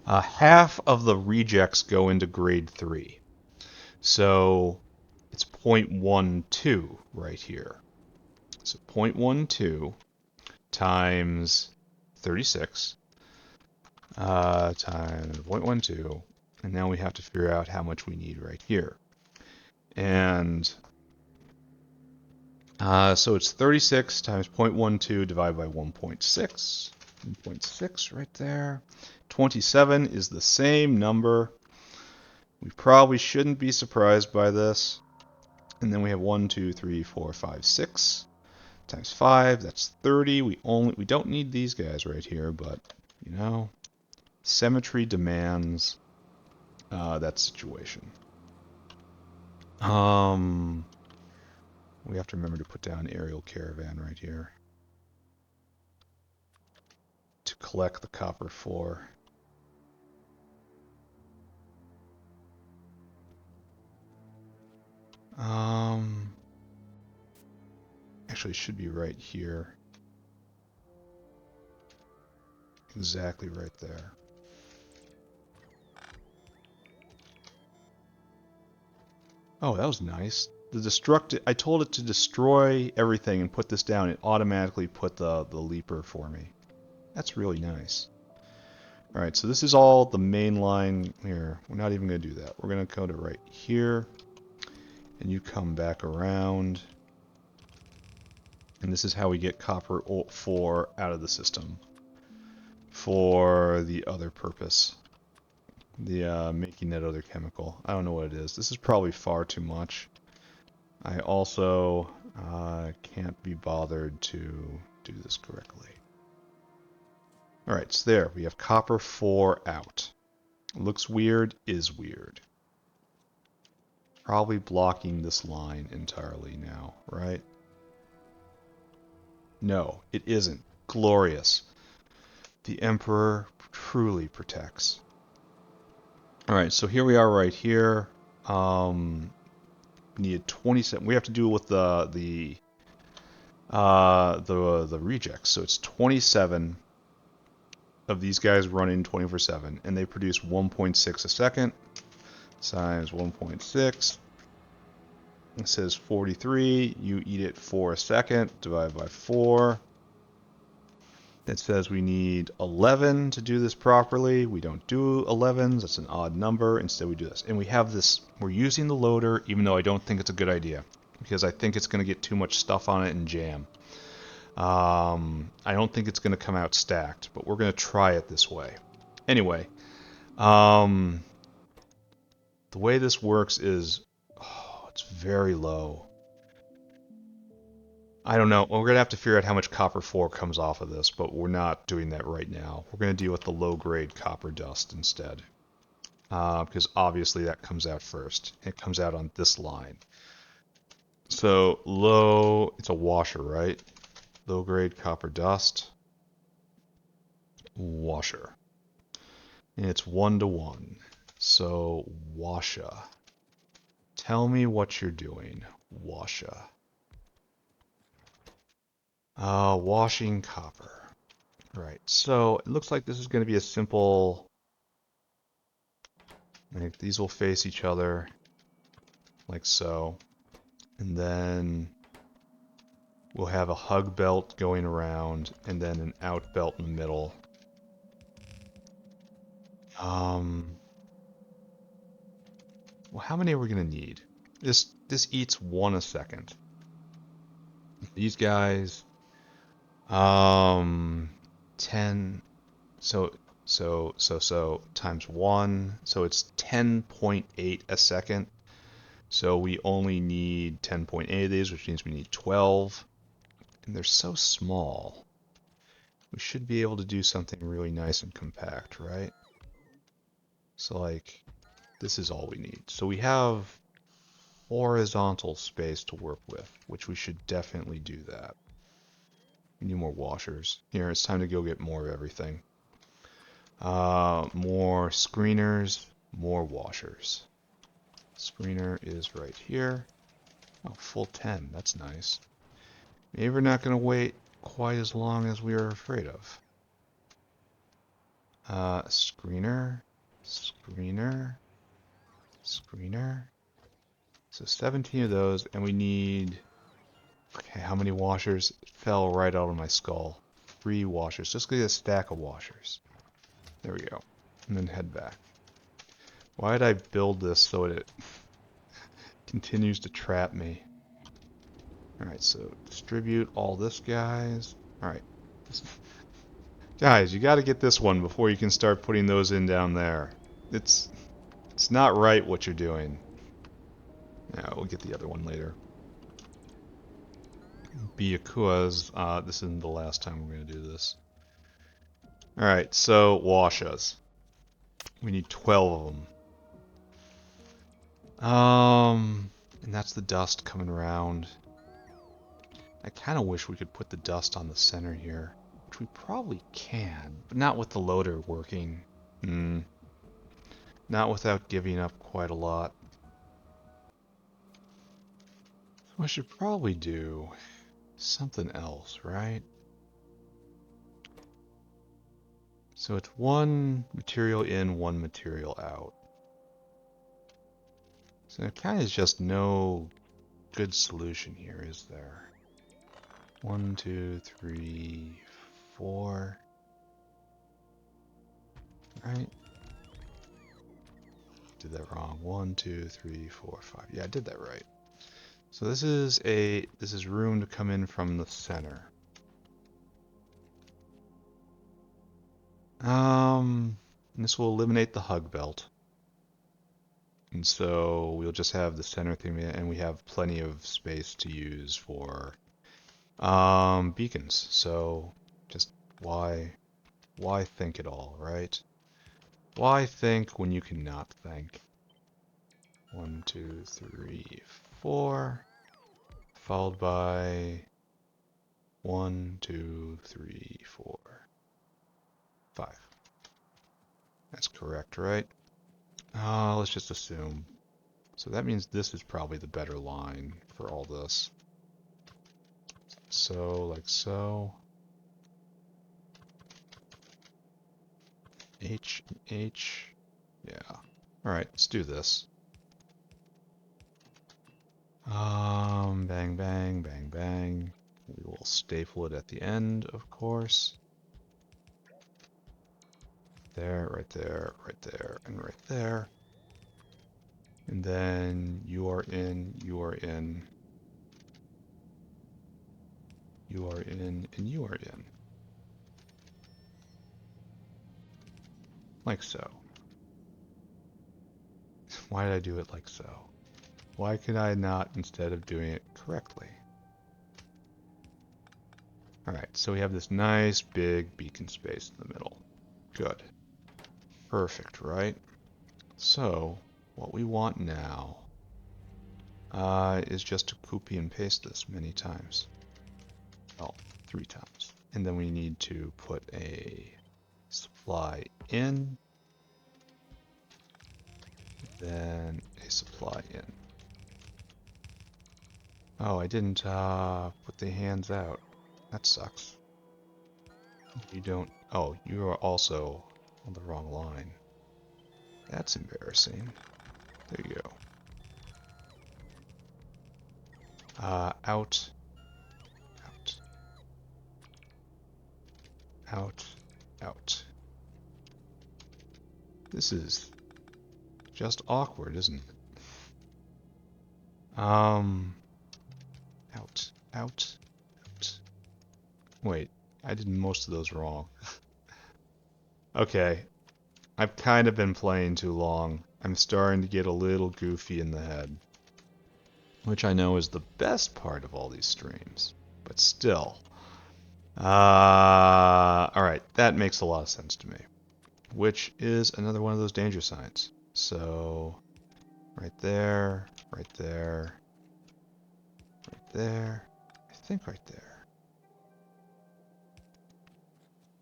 Half of the rejects go into grade 3. So it's 0.12 right here. So 0.12 times 36 times 0.12. And now we have to figure out how much we need right here. And so it's 36 times 0.12 divided by 1.6. 1.6 right there. 27 is the same number. We probably shouldn't be surprised by this. And then we have 1, 2, 3, 4, 5, 6 times 5. That's 30. We don't need these guys right here, but you know, symmetry demands that situation. We have to remember to put down aerial caravan right here to collect the copper 4. Actually, it should be right here. Exactly right there. Oh, that was nice. I told it to destroy everything and put this down. It automatically put the leaper for me. That's really nice. Alright, so this is all the main line here. We're not even going to do that. We're going to go to right here. And you come back around. And this is how we get copper 4 out of the system. For the other purpose. The making that other chemical. I don't know what it is. This is probably far too much. I also can't be bothered to do this correctly. Alright, so there. We have copper 4 out. Looks weird, is weird. probably blocking this line entirely now, right? No, it isn't. Glorious. The Emperor truly protects. Alright, so here we are right here. Need 27. We have to do with the rejects. So it's 27 of these guys running 24/7, and they produce 1.6 a second times 1.6. It says 43. You eat it for a second. Divide by 4. It says we need 11 to do this properly. We don't do 11s. That's an odd number. Instead, we do this. And we have this. We're using the loader, even though I don't think it's a good idea, because I think it's going to get too much stuff on it and jam. I don't think it's going to come out stacked, but we're going to try it this way. Anyway, the way this works is, it's very low. I don't know. We're going to have to figure out how much copper 4 comes off of this, but we're not doing that right now. We're going to deal with the low-grade copper dust instead, because obviously that comes out first. It comes out on this line. So low, it's a washer, right? Low-grade copper dust, washer. And it's 1-to-1. So washa. Tell me what you're doing, washa. Washing copper. Right, so it looks like this is going to be a simple... Like, these will face each other, like so. And then we'll have a hug belt going around, and then an out belt in the middle. Well, how many are we going to need? This eats 1 a second. These guys, 10, so times 1, so it's 10.8 a second. So we only need 10.8 of these, which means we need 12. And they're so small. We should be able to do something really nice and compact, right? So like, this is all we need. So we have horizontal space to work with, which we should definitely do that. We need more washers. Here, it's time to go get more of everything. More screeners, more washers. Screener is right here. Oh, full 10. That's nice. Maybe we're not going to wait quite as long as we were afraid of. Screener, screener, screener. So 17 of those, and we need... Okay, how many washers? It fell right out of my skull. 3 washers. Just get a stack of washers. There we go. And then head back. Why did I build this so it continues to trap me? Alright, so distribute all this, guys. Alright. Guys, you gotta get this one before you can start putting those in down there. It's not right what you're doing. Yeah, we'll get the other one later. Byakua's, this isn't the last time we're going to do this. Alright, so washas. We need 12 of them. And that's the dust coming around. I kind of wish we could put the dust on the center here, which we probably can, but not with the loader working. Not without giving up quite a lot. So I should probably do something else, right? So it's 1 material in, 1 material out. So there kind of is just no good solution here, is there? 1, 2, 3, 4. Right? Did that wrong. 1, 2, 3, 4, 5. Yeah, I did that right. So this is room to come in from the center. And this will eliminate the hug belt. And so we'll just have the center thing, and we have plenty of space to use for beacons. So just why think at all, right? Why think when you cannot think? 1, 2, 3, 4, followed by 1, 2, 3, 4, 5. That's correct, right? Let's just assume. So that means this is probably the better line for all this. So, like so. H and H. Yeah. Alright, let's do this. Bang, bang, bang, bang. We will staple it at the end, of course. There, right there, right there, and right there. And then you are in, you are in, you are in, and you are in. Like so. Why did I do it like so? Why could I not, instead of doing it correctly? Alright, so we have this nice big beacon space in the middle. Good. Perfect, right? So, what we want now is just to copy and paste this many times. Well, 3 times. And then we need to put a supply in, then a supply in. Oh, I didn't put the hands out. That sucks. You don't... Oh, you are also on the wrong line. That's embarrassing. There you go. Out. Out. Out. Out. This is just awkward, isn't it? Out. Out. Out. Wait, I did most of those wrong. Okay, I've kind of been playing too long. I'm starting to get a little goofy in the head. Which I know is the best part of all these streams. But still. Alright, that makes a lot of sense to me. Which is another one of those danger signs. So, right there, right there, right there, I think right there.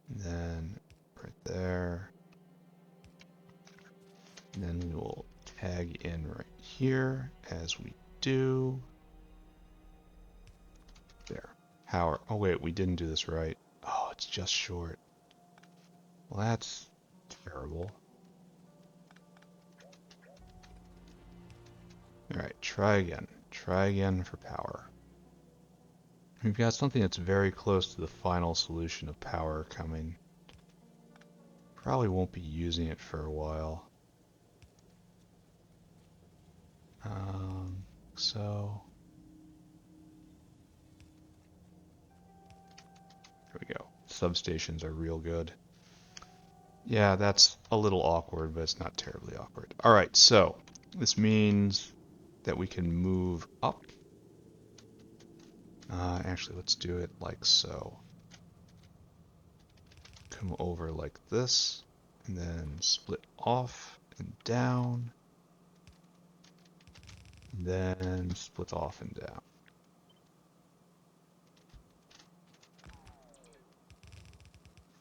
And then right there. And then we will tag in right here as we do. There. Power. Oh wait, we didn't do this right. Oh, it's just short. Well, that's terrible. Alright, try again. Try again for power. We've got something that's very close to the final solution of power coming. Probably won't be using it for a while. So there we go. Substations are real good. Yeah, that's a little awkward, but it's not terribly awkward. Alright, so this means that we can move up. Actually, let's do it like so. Come over like this, and then split off and down, and then split off and down.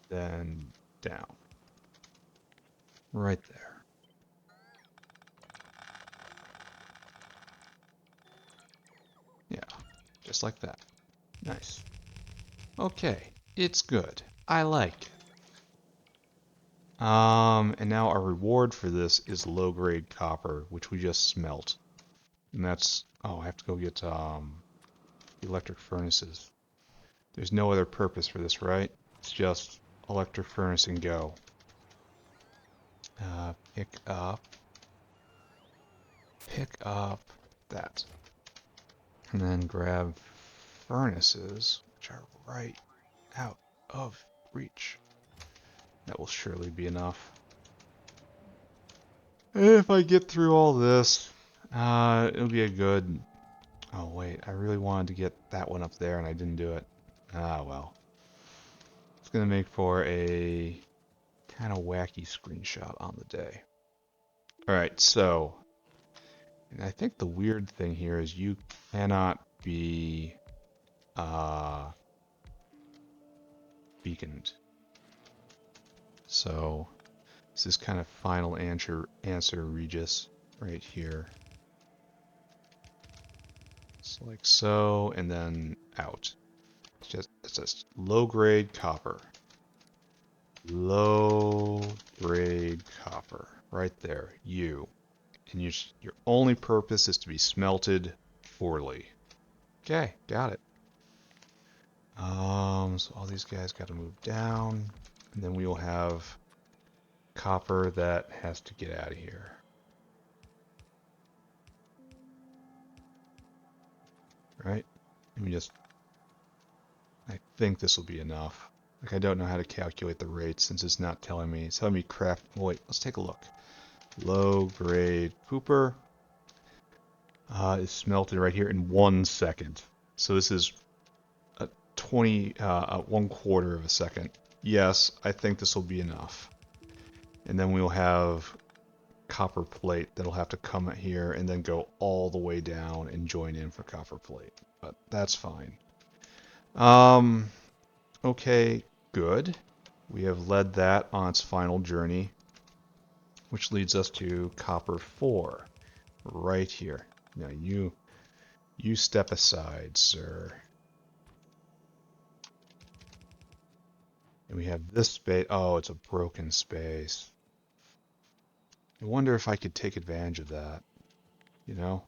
Then down. Right there. Yeah, just like that. Nice. Okay, it's good. I like it. And now our reward for this is low-grade copper, which we just smelt. And that's... Oh, I have to go get electric furnaces. There's no other purpose for this, right? It's just electric furnace and go. Pick up that. And then grab furnaces, which are right out of reach. That will surely be enough. If I get through all this, it'll be a good... Oh wait, I really wanted to get that one up there and I didn't do it. Ah well. It's gonna make for a kind of wacky screenshot on the day. Alright, so And I think the weird thing here is you cannot be beaconed. So this is kind of final answer Regis right here. So like so, and then out. It's just low grade copper. Low grade copper. Right there. You. And your only purpose is to be smelted poorly. Okay, got it. So all these guys got to move down, and then we will have copper that has to get out of here. Right? Let me just. I think this will be enough. Like I don't know how to calculate the rate since it's not telling me. It's telling me craft. Oh, wait, let's take a look. Low grade copper is smelted right here in 1 second. So this is a 1/4 of a second. Yes, I think this will be enough. And then we'll have copper plate that'll have to come here and then go all the way down and join in for copper plate. But that's fine. Okay, good. We have led that on its final journey, which leads us to copper 4, right here. Now you step aside, sir. And we have this space. Oh, it's a broken space. I wonder if I could take advantage of that. You know,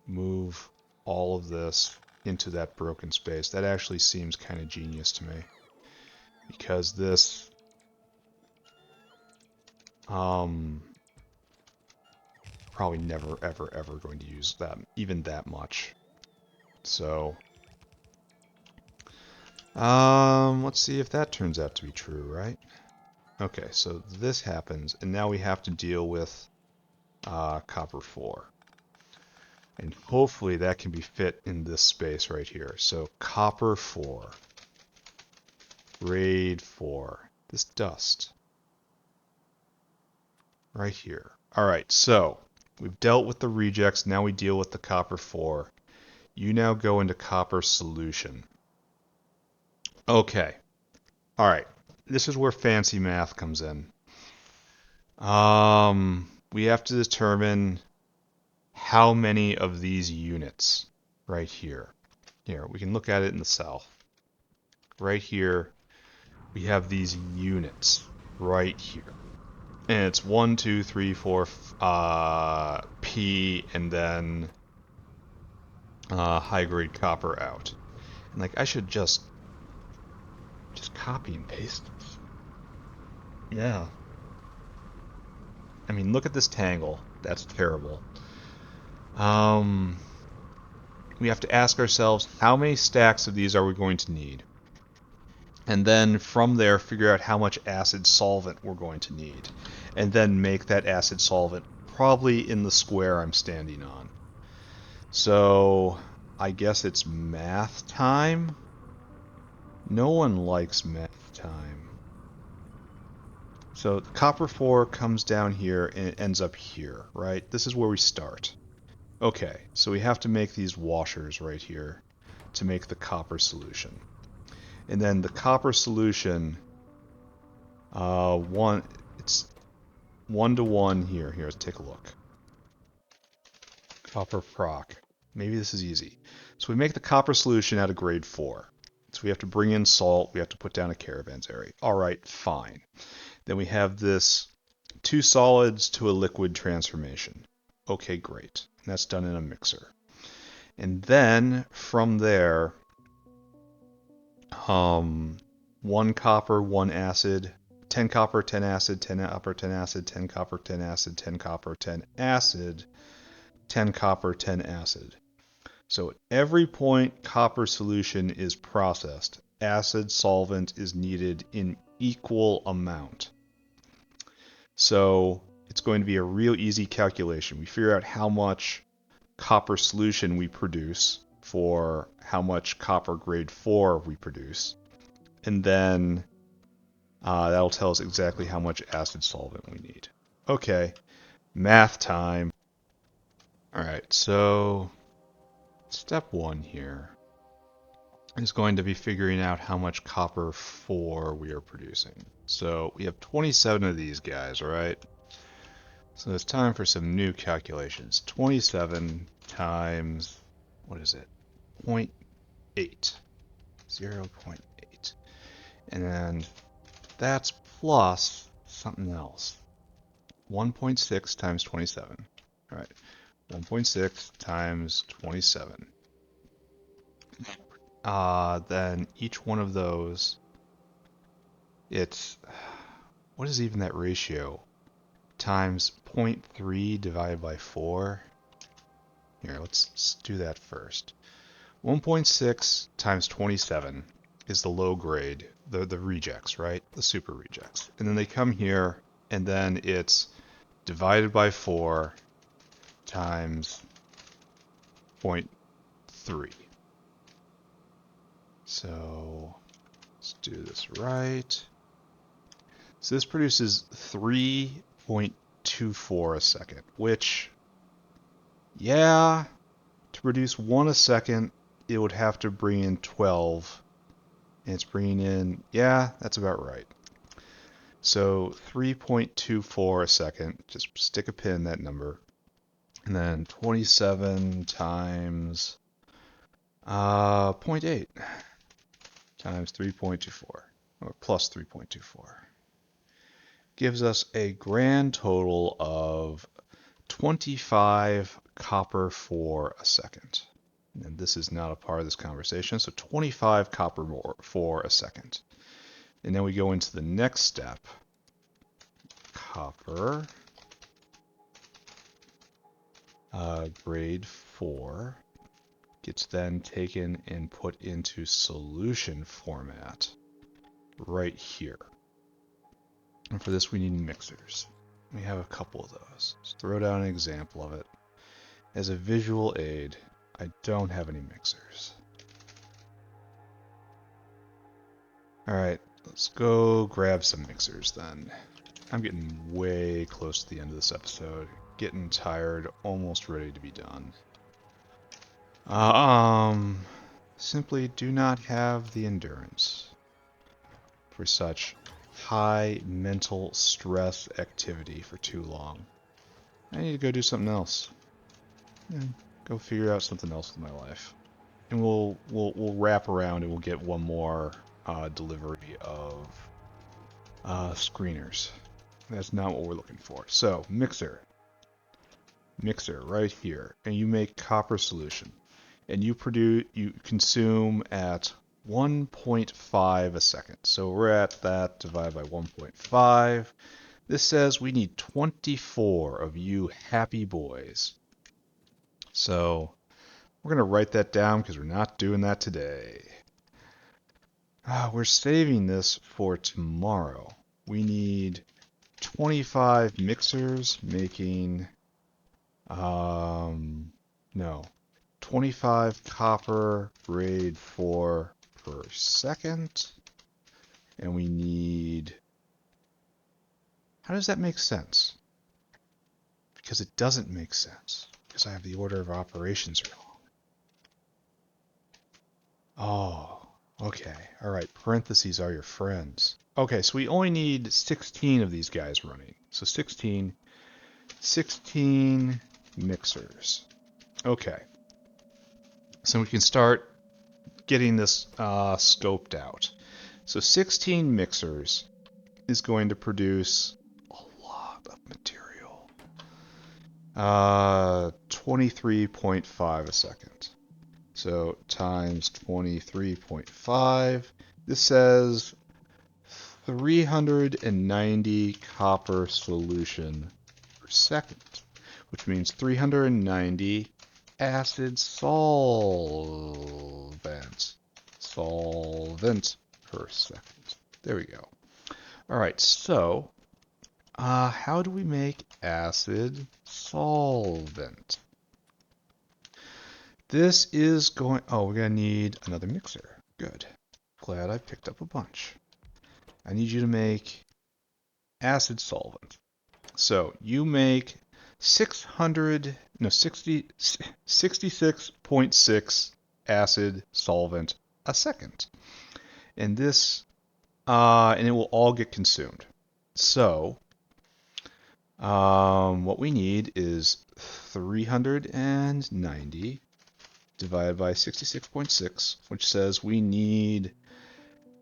move all of this into that broken space. That actually seems kind of genius to me. Because this probably never ever going to use that even that much. So let's see if that turns out to be true, right? Okay, so this happens, and now we have to deal with copper 4. And hopefully that can be fit in this space right here. So copper 4, grade 4, this dust right here. All right, so we've dealt with the rejects. Now we deal with the copper 4. You now go into copper solution. Okay. All right. This is where fancy math comes in. We have to determine how many of these units right here. Here, we can look at it in the south. Right here, we have these units right here. And it's 1, 2, 3, 4, P, and then high grade copper out. And like I should just copy and paste this. Yeah. I mean, look at this tangle. That's terrible. We have to ask ourselves, how many stacks of these are we going to need? And then from there, figure out how much acid solvent we're going to need. And then make that acid solvent probably in the square I'm standing on. So I guess it's math time? No one likes math time. So copper 4 comes down here and it ends up here, right? This is where we start. Okay, so we have to make these washers right here to make the copper solution. And then the copper solution, it's 1-to-1 here. Here, let's take a look. Copper proc. Maybe this is easy. So we make the copper solution out of grade 4. So we have to bring in salt. We have to put down a caravanserai. All right, fine. Then we have this 2 solids to a liquid transformation. Okay, great. And that's done in a mixer. And then from there, 1 copper, 1 acid, 10 copper, 10 acid, 10 copper, 10 acid, 10 copper, 10 acid, 10 copper, 10 acid, 10 copper, 10 acid. So at every point copper solution is processed, acid solvent is needed in equal amount. So it's going to be a real easy calculation. We figure out how much copper solution we produce for how much copper grade 4 we produce. And then that'll tell us exactly how much acid solvent we need. Okay, math time. Alright, so step one here is going to be figuring out how much copper 4 we are producing. So we have 27 of these guys, right? So it's time for some new calculations. 27 times, what is it? 0.8. 0.8. And then that's plus something else. 1.6 times 27. All right. 1.6 times 27. Then each one of those, it's, what is even that ratio? Times 0.3 divided by 4. Here, let's do that first. 1.6 times 27 is the low grade, the rejects, right? The super rejects. And then they come here, and then it's divided by 4 times 0.3. So let's do this right. So this produces 3.24 a second, which, yeah, to produce 1 a second, it would have to bring in 12. And it's bringing in, yeah, that's about right. So 3.24 a second, just stick a pin in that number. And then 27 times zero point 0.8 times 3.24, or plus 3.24, gives us a grand total of 25 copper for a second. And this is not a part of this conversation, so 25 copper more for a second. And then we go into the next step. Copper, grade 4, gets then taken and put into solution format right here. And for this we need mixers. We have a couple of those. Let's throw down an example of it. As a visual aid, I don't have any mixers. Alright, let's go grab some mixers then. I'm getting way close to the end of this episode. Getting tired, almost ready to be done. Simply do not have the endurance for such high mental stress activity for too long. I need to go do something else. Go figure out something else with my life. And we'll wrap around and we'll get one more delivery of screeners. That's not what we're looking for. So, mixer right here, and you make copper solution, and you consume at 1.5 a second. So we're at that divided by 1.5. This says we need 24 of you happy boys. So we're going to write that down because we're not doing that today. We're saving this for tomorrow. We need 25 mixers making, no, 25 copper grade 4 per second. And we need, how does that make sense? Because it doesn't make sense, because I have the order of operations wrong. Oh, okay. All right, parentheses are your friends. Okay, so we only need 16 of these guys running. So 16 mixers. Okay. So we can start getting this scoped out. So 16 mixers is going to produce a lot of material. 23.5 a second. So times 23.5. This says 390 copper solution per second, which means 390 acid solvent per second. There we go. All right, so how do we make acid solvent? This is going, oh, we're going to need another mixer. Good. Glad I picked up a bunch. I need you to make acid solvent. So you make 600, no, 60, 66.6 acid solvent a second. And this, and it will all get consumed. So, what we need is 390 divided by 66.6, which says we need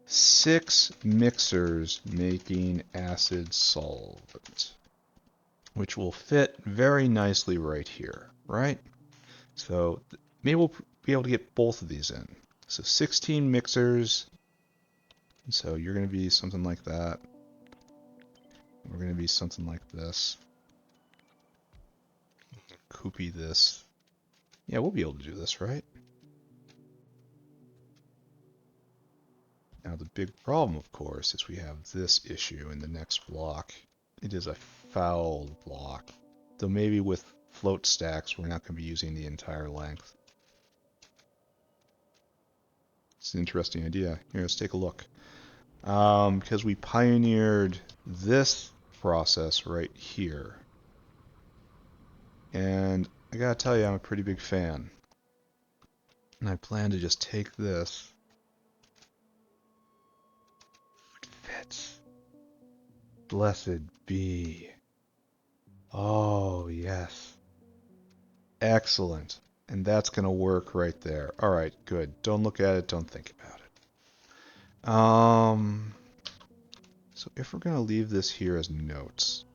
6 mixers making acid solvent, which will fit very nicely right here, right? So maybe we'll be able to get both of these in. So 16 mixers. So you're going to be something like that. We're going to be something like this. Copy this. Yeah, we'll be able to do this, right? Now the big problem, of course, is we have this issue in the next block. It is a fouled block. Though maybe with float stacks, we're not going to be using the entire length. It's an interesting idea. Here, let's take a look. Because we pioneered this process right here. And I gotta tell you, I'm a pretty big fan. And I plan to just take this. It fits. Blessed be. Oh, yes. Excellent. And that's going to work right there. All right, good. Don't look at it. Don't think about it. So if we're going to leave this here as notes.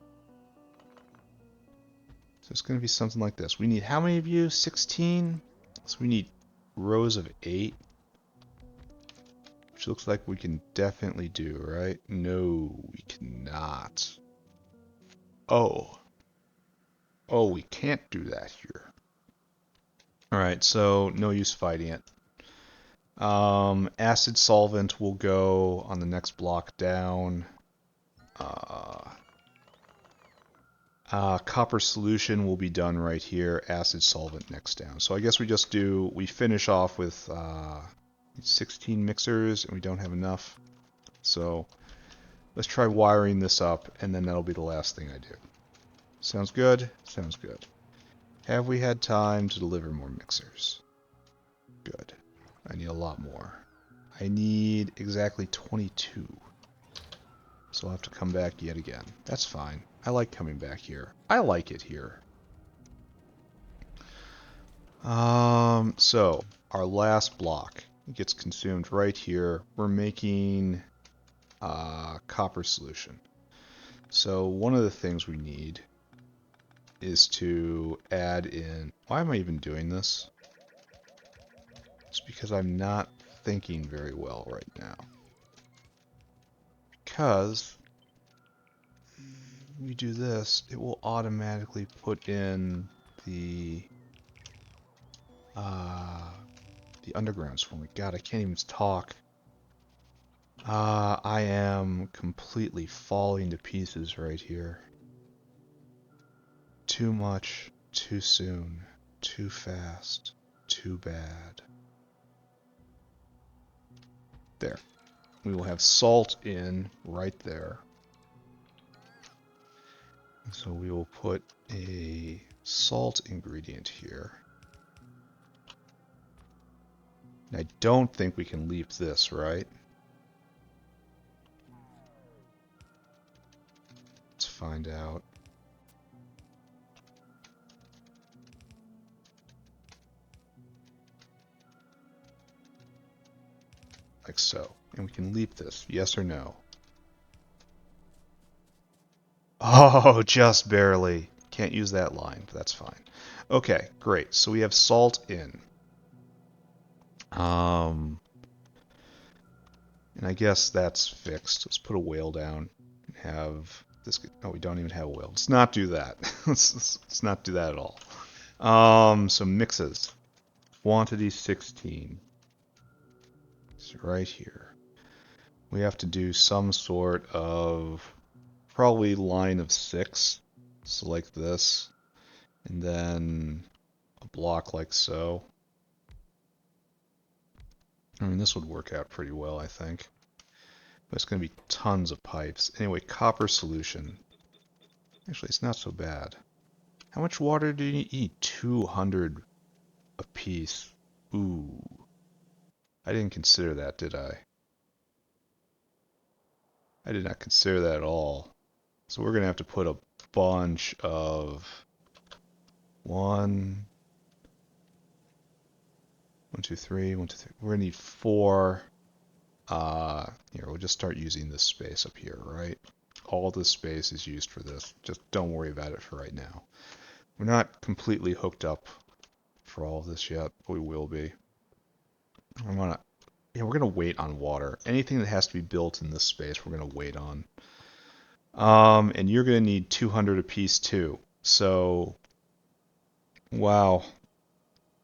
So it's going to be something like this. We need how many of you? 16? So we need rows of 8. Which looks like we can definitely do, right? No, we cannot. Oh. Oh, we can't do that here. Alright, so no use fighting it. Acid solvent will go on the next block down. Copper solution will be done right here. Acid solvent next down. So I guess we finish off with 16 mixers and we don't have enough. So let's try wiring this up and then that'll be the last thing I do. Sounds good? Sounds good. Have we had time to deliver more mixers? Good. I need a lot more. I need exactly 22. So I'll have to come back yet again. That's fine. I like coming back here. I like it here. So our last block gets consumed right here. We're making copper solution. So one of the things we need is to add in... Why am I even doing this? It's because I'm not thinking very well right now. Because we do this, it will automatically put in the undergrounds for me. God, I can't even talk. I am completely falling to pieces right here. Too much, too soon, too fast, too bad. There. We will have salt in right there. So we will put a salt ingredient here. And I don't think we can leap this, right? Let's find out. Like so. And we can leap this, yes or no? Oh, just barely. Can't use that line, but that's fine. Okay, great. So we have salt in. And I guess that's fixed. Let's put a whale down and have this. Oh, we don't even have a whale. Let's not do that. let's not do that at all. So mixes. Quantity 16. It's right here. We have to do some sort of probably line of 6. So like this. And then a block like so. I mean, this would work out pretty well, I think. But it's going to be tons of pipes. Anyway, copper solution. Actually, it's not so bad. How much water do you need? 200 a piece. Ooh. I didn't consider that, did I? I did not consider that at all. So we're going to have to put a bunch of one, two, three, one, two, three. We're going to need 4. Here, we'll just start using this space up here, right? All this space is used for this. Just don't worry about it for right now. We're not completely hooked up for all of this yet, but we will be. We're gonna wait on water. Anything that has to be built in this space, we're gonna wait on. And you're gonna need 200 apiece too. So, wow,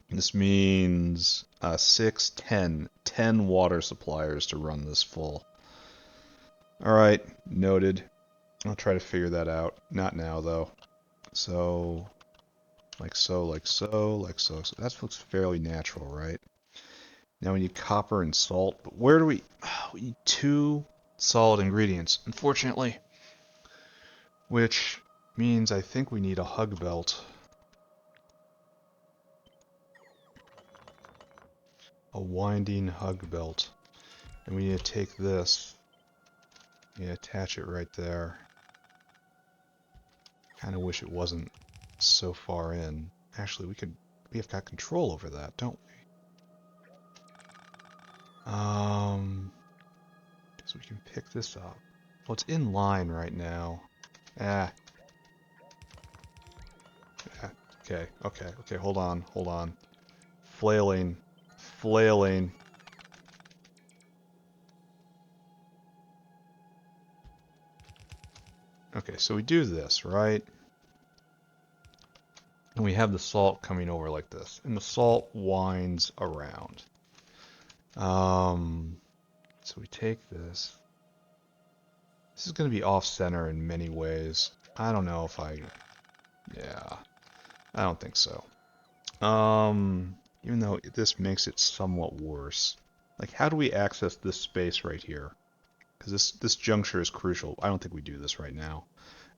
this means 6, 10, 10 water suppliers to run this full. All right, noted. I'll try to figure that out. Not now though. So, like so, like so, like so. So that looks fairly natural, right? Now we need copper and salt, but where do we... we need 2 solid ingredients, unfortunately. Which means I think we need a hug belt. A winding hug belt. And we need to take this and attach it right there. Kind of wish it wasn't so far in. Actually, we have got control over that, don't we? So we can pick this up. Well, it's in line right now. Ah. Okay, hold on. Flailing. Okay, so we do this, right? And we have the salt coming over like this. And the salt winds around. So we take this. This is going to be off-center in many ways. I don't know if yeah, I don't think so. Even though this makes it somewhat worse. Like, how do we access this space right here? Because this juncture is crucial. I don't think we do this right now.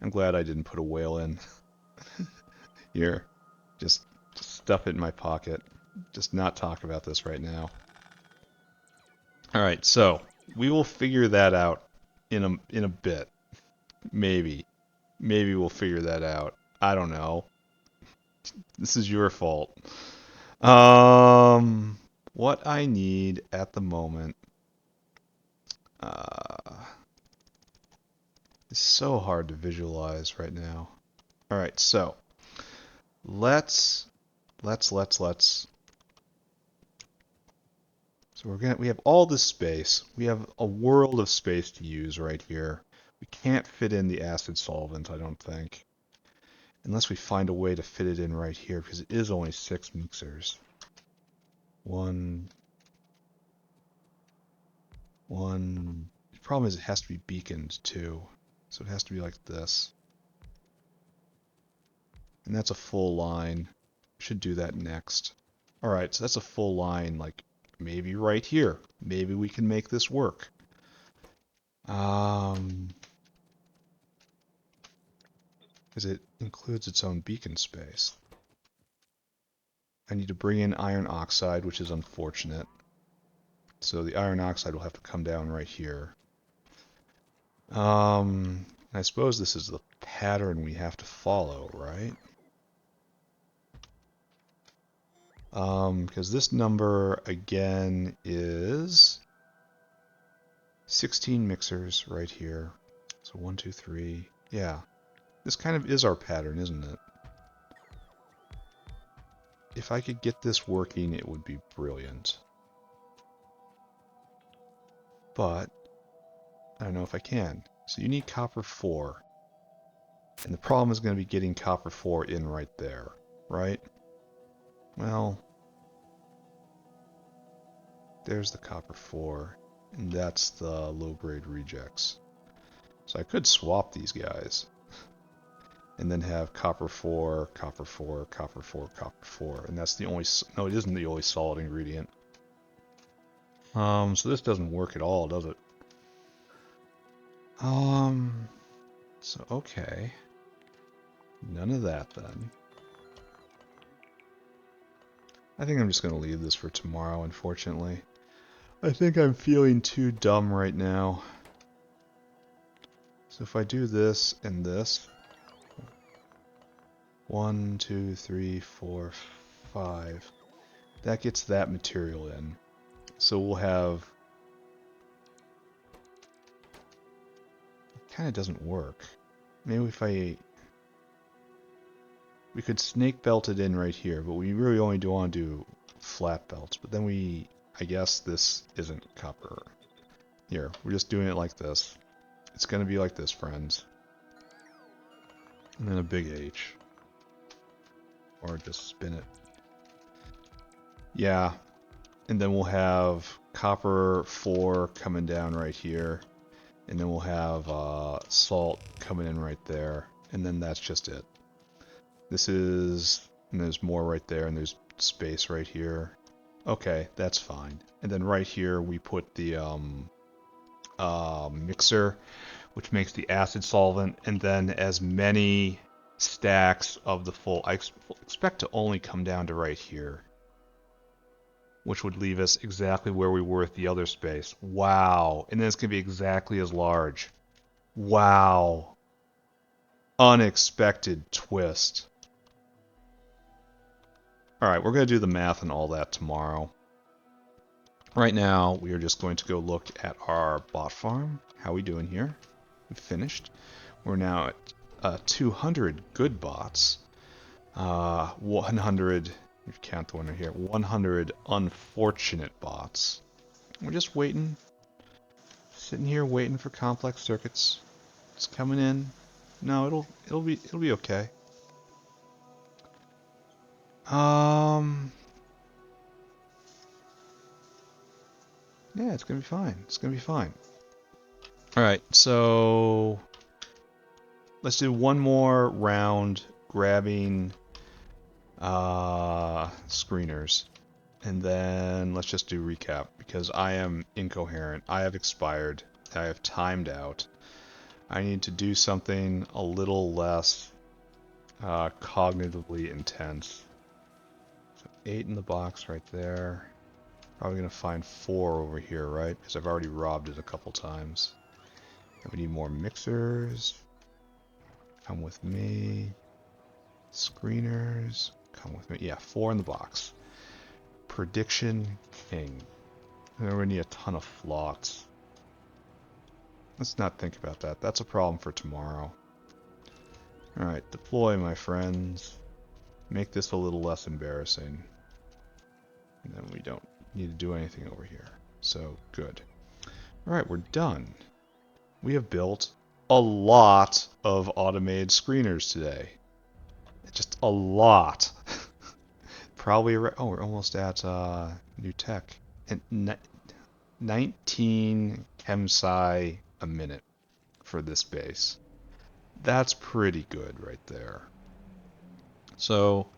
I'm glad I didn't put a whale in. Here, just stuff it in my pocket. Just not talk about this right now. Alright, so we will figure that out in a bit. Maybe. Maybe we'll figure that out. I don't know. This is your fault. What I need at the moment is so hard to visualize right now. Alright, so let's So we have all this space. We have a world of space to use right here. We can't fit in the acid solvent, I don't think. Unless we find a way to fit it in right here, because it is only 6 mixers. One. The problem is it has to be beaconed too. So it has to be like this. And that's a full line. Should do that next. Alright, so that's a full line, like maybe right here. Maybe we can make this work. Because it includes its own beacon space. I need to bring in iron oxide, which is unfortunate. So the iron oxide will have to come down right here. I suppose this is the pattern we have to follow, right? Because this number, again, is 16 mixers right here. So 1, 2, 3. Yeah. This kind of is our pattern, isn't it? If I could get this working, it would be brilliant. But I don't know if I can. So you need copper 4. And the problem is going to be getting copper 4 in right there, right? Well, there's the copper 4, and that's the low-grade rejects. So I could swap these guys, and then have copper 4, copper 4, copper 4, copper 4, and that's the only... No, it isn't the only solid ingredient. So this doesn't work at all, does it? So okay. None of that then. I think I'm just going to leave this for tomorrow, unfortunately. I think I'm feeling too dumb right now. So if I do this and this, 1, 2, 3, 4, 5, that gets that material in. So we'll have, kind of doesn't work. Maybe if we could snake belt it in right here, but we really only do want to do flat belts. But then I guess this isn't copper. Here, we're just doing it like this. It's going to be like this, friends. And then a big H. Or just spin it. Yeah. And then we'll have copper 4 coming down right here. And then we'll have salt coming in right there. And then that's just it. This is... And there's more right there, and there's space right here. Okay, that's fine. And then right here we put the mixer, which makes the acid solvent, and then as many stacks of the full... I expect to only come down to right here, which would leave us exactly where we were with the other space. Wow. And then it's going to be exactly as large. Wow. Unexpected twist. Alright, we're going to do the math and all that tomorrow. Right now, we are just going to go look at our bot farm. How are we doing here? We've finished. We're now at 200 good bots. 100, you count the one right here, 100 unfortunate bots. We're just waiting. Sitting here waiting for complex circuits. It's coming in. No, it'll be okay. Yeah, it's gonna be fine. It's gonna be fine. Alright, so let's do one more round grabbing screeners. And then let's just do recap, because I am incoherent. I have expired. I have timed out. I need to do something a little less cognitively intense. So 8 in the box right there. Probably going to find 4 over here, right? Because I've already robbed it a couple times. And we need more mixers. Come with me. Screeners. Come with me. Yeah, 4 in the box. Prediction King. And then we need a ton of flots. Let's not think about that. That's a problem for tomorrow. Alright, deploy, my friends. Make this a little less embarrassing. And then we don't need to do anything over here. So, good. Alright, we're done. We have built a lot of automated screeners today. Just a lot. Probably, oh, we're almost at new tech. And 19 chemsci a minute for this base. That's pretty good right there. So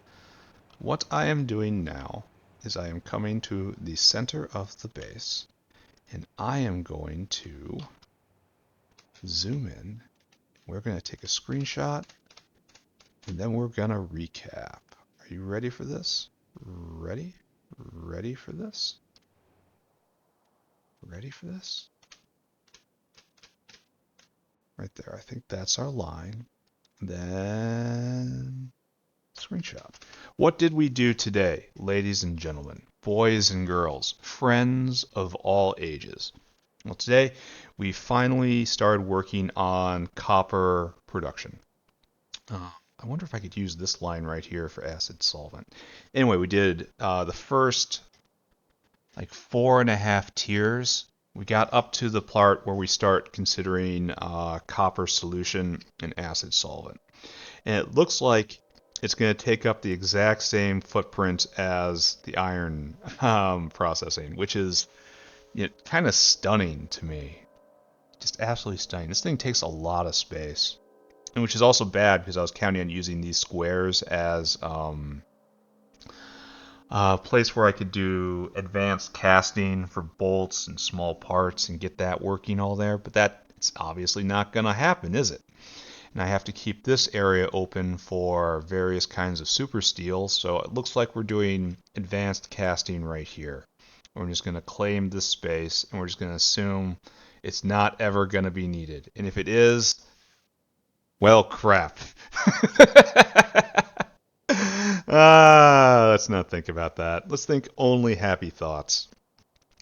what I am doing now is I am coming to the center of the base, and I am going to zoom in. We're going to take a screenshot, and then we're going to recap. Are you ready for this? Ready? Ready for this? Ready for this? Right there. I think that's our line. Then screenshot. What did we do today, ladies and gentlemen, boys and girls, friends of all ages? Well, today we finally started working on copper production. I wonder if I could use this line right here for acid solvent. Anyway, we did the first like 4.5 tiers. We got up to the part where we start considering copper solution and acid solvent. And it looks like it's going to take up the exact same footprint as the iron processing, which is kind of stunning to me. Just absolutely stunning. This thing takes a lot of space, and which is also bad because I was counting on using these squares as a place where I could do advanced casting for bolts and small parts and get that working all there. But that's obviously not going to happen, is it? And I have to keep this area open for various kinds of super steels. So it looks like we're doing advanced casting right here. We're just going to claim this space, and we're just going to assume it's not ever going to be needed. And if it is, well, crap. Let's not think about that. Let's think only happy thoughts.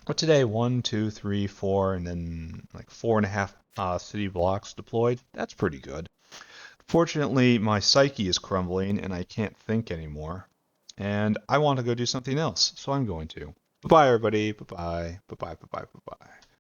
But today, 1, 2, 3, 4, and then like 4.5 city blocks deployed. That's pretty good. Fortunately, my psyche is crumbling and I can't think anymore. And I want to go do something else, so I'm going to. Bye-bye, everybody. Bye-bye. Bye-bye. Bye-bye. Bye-bye.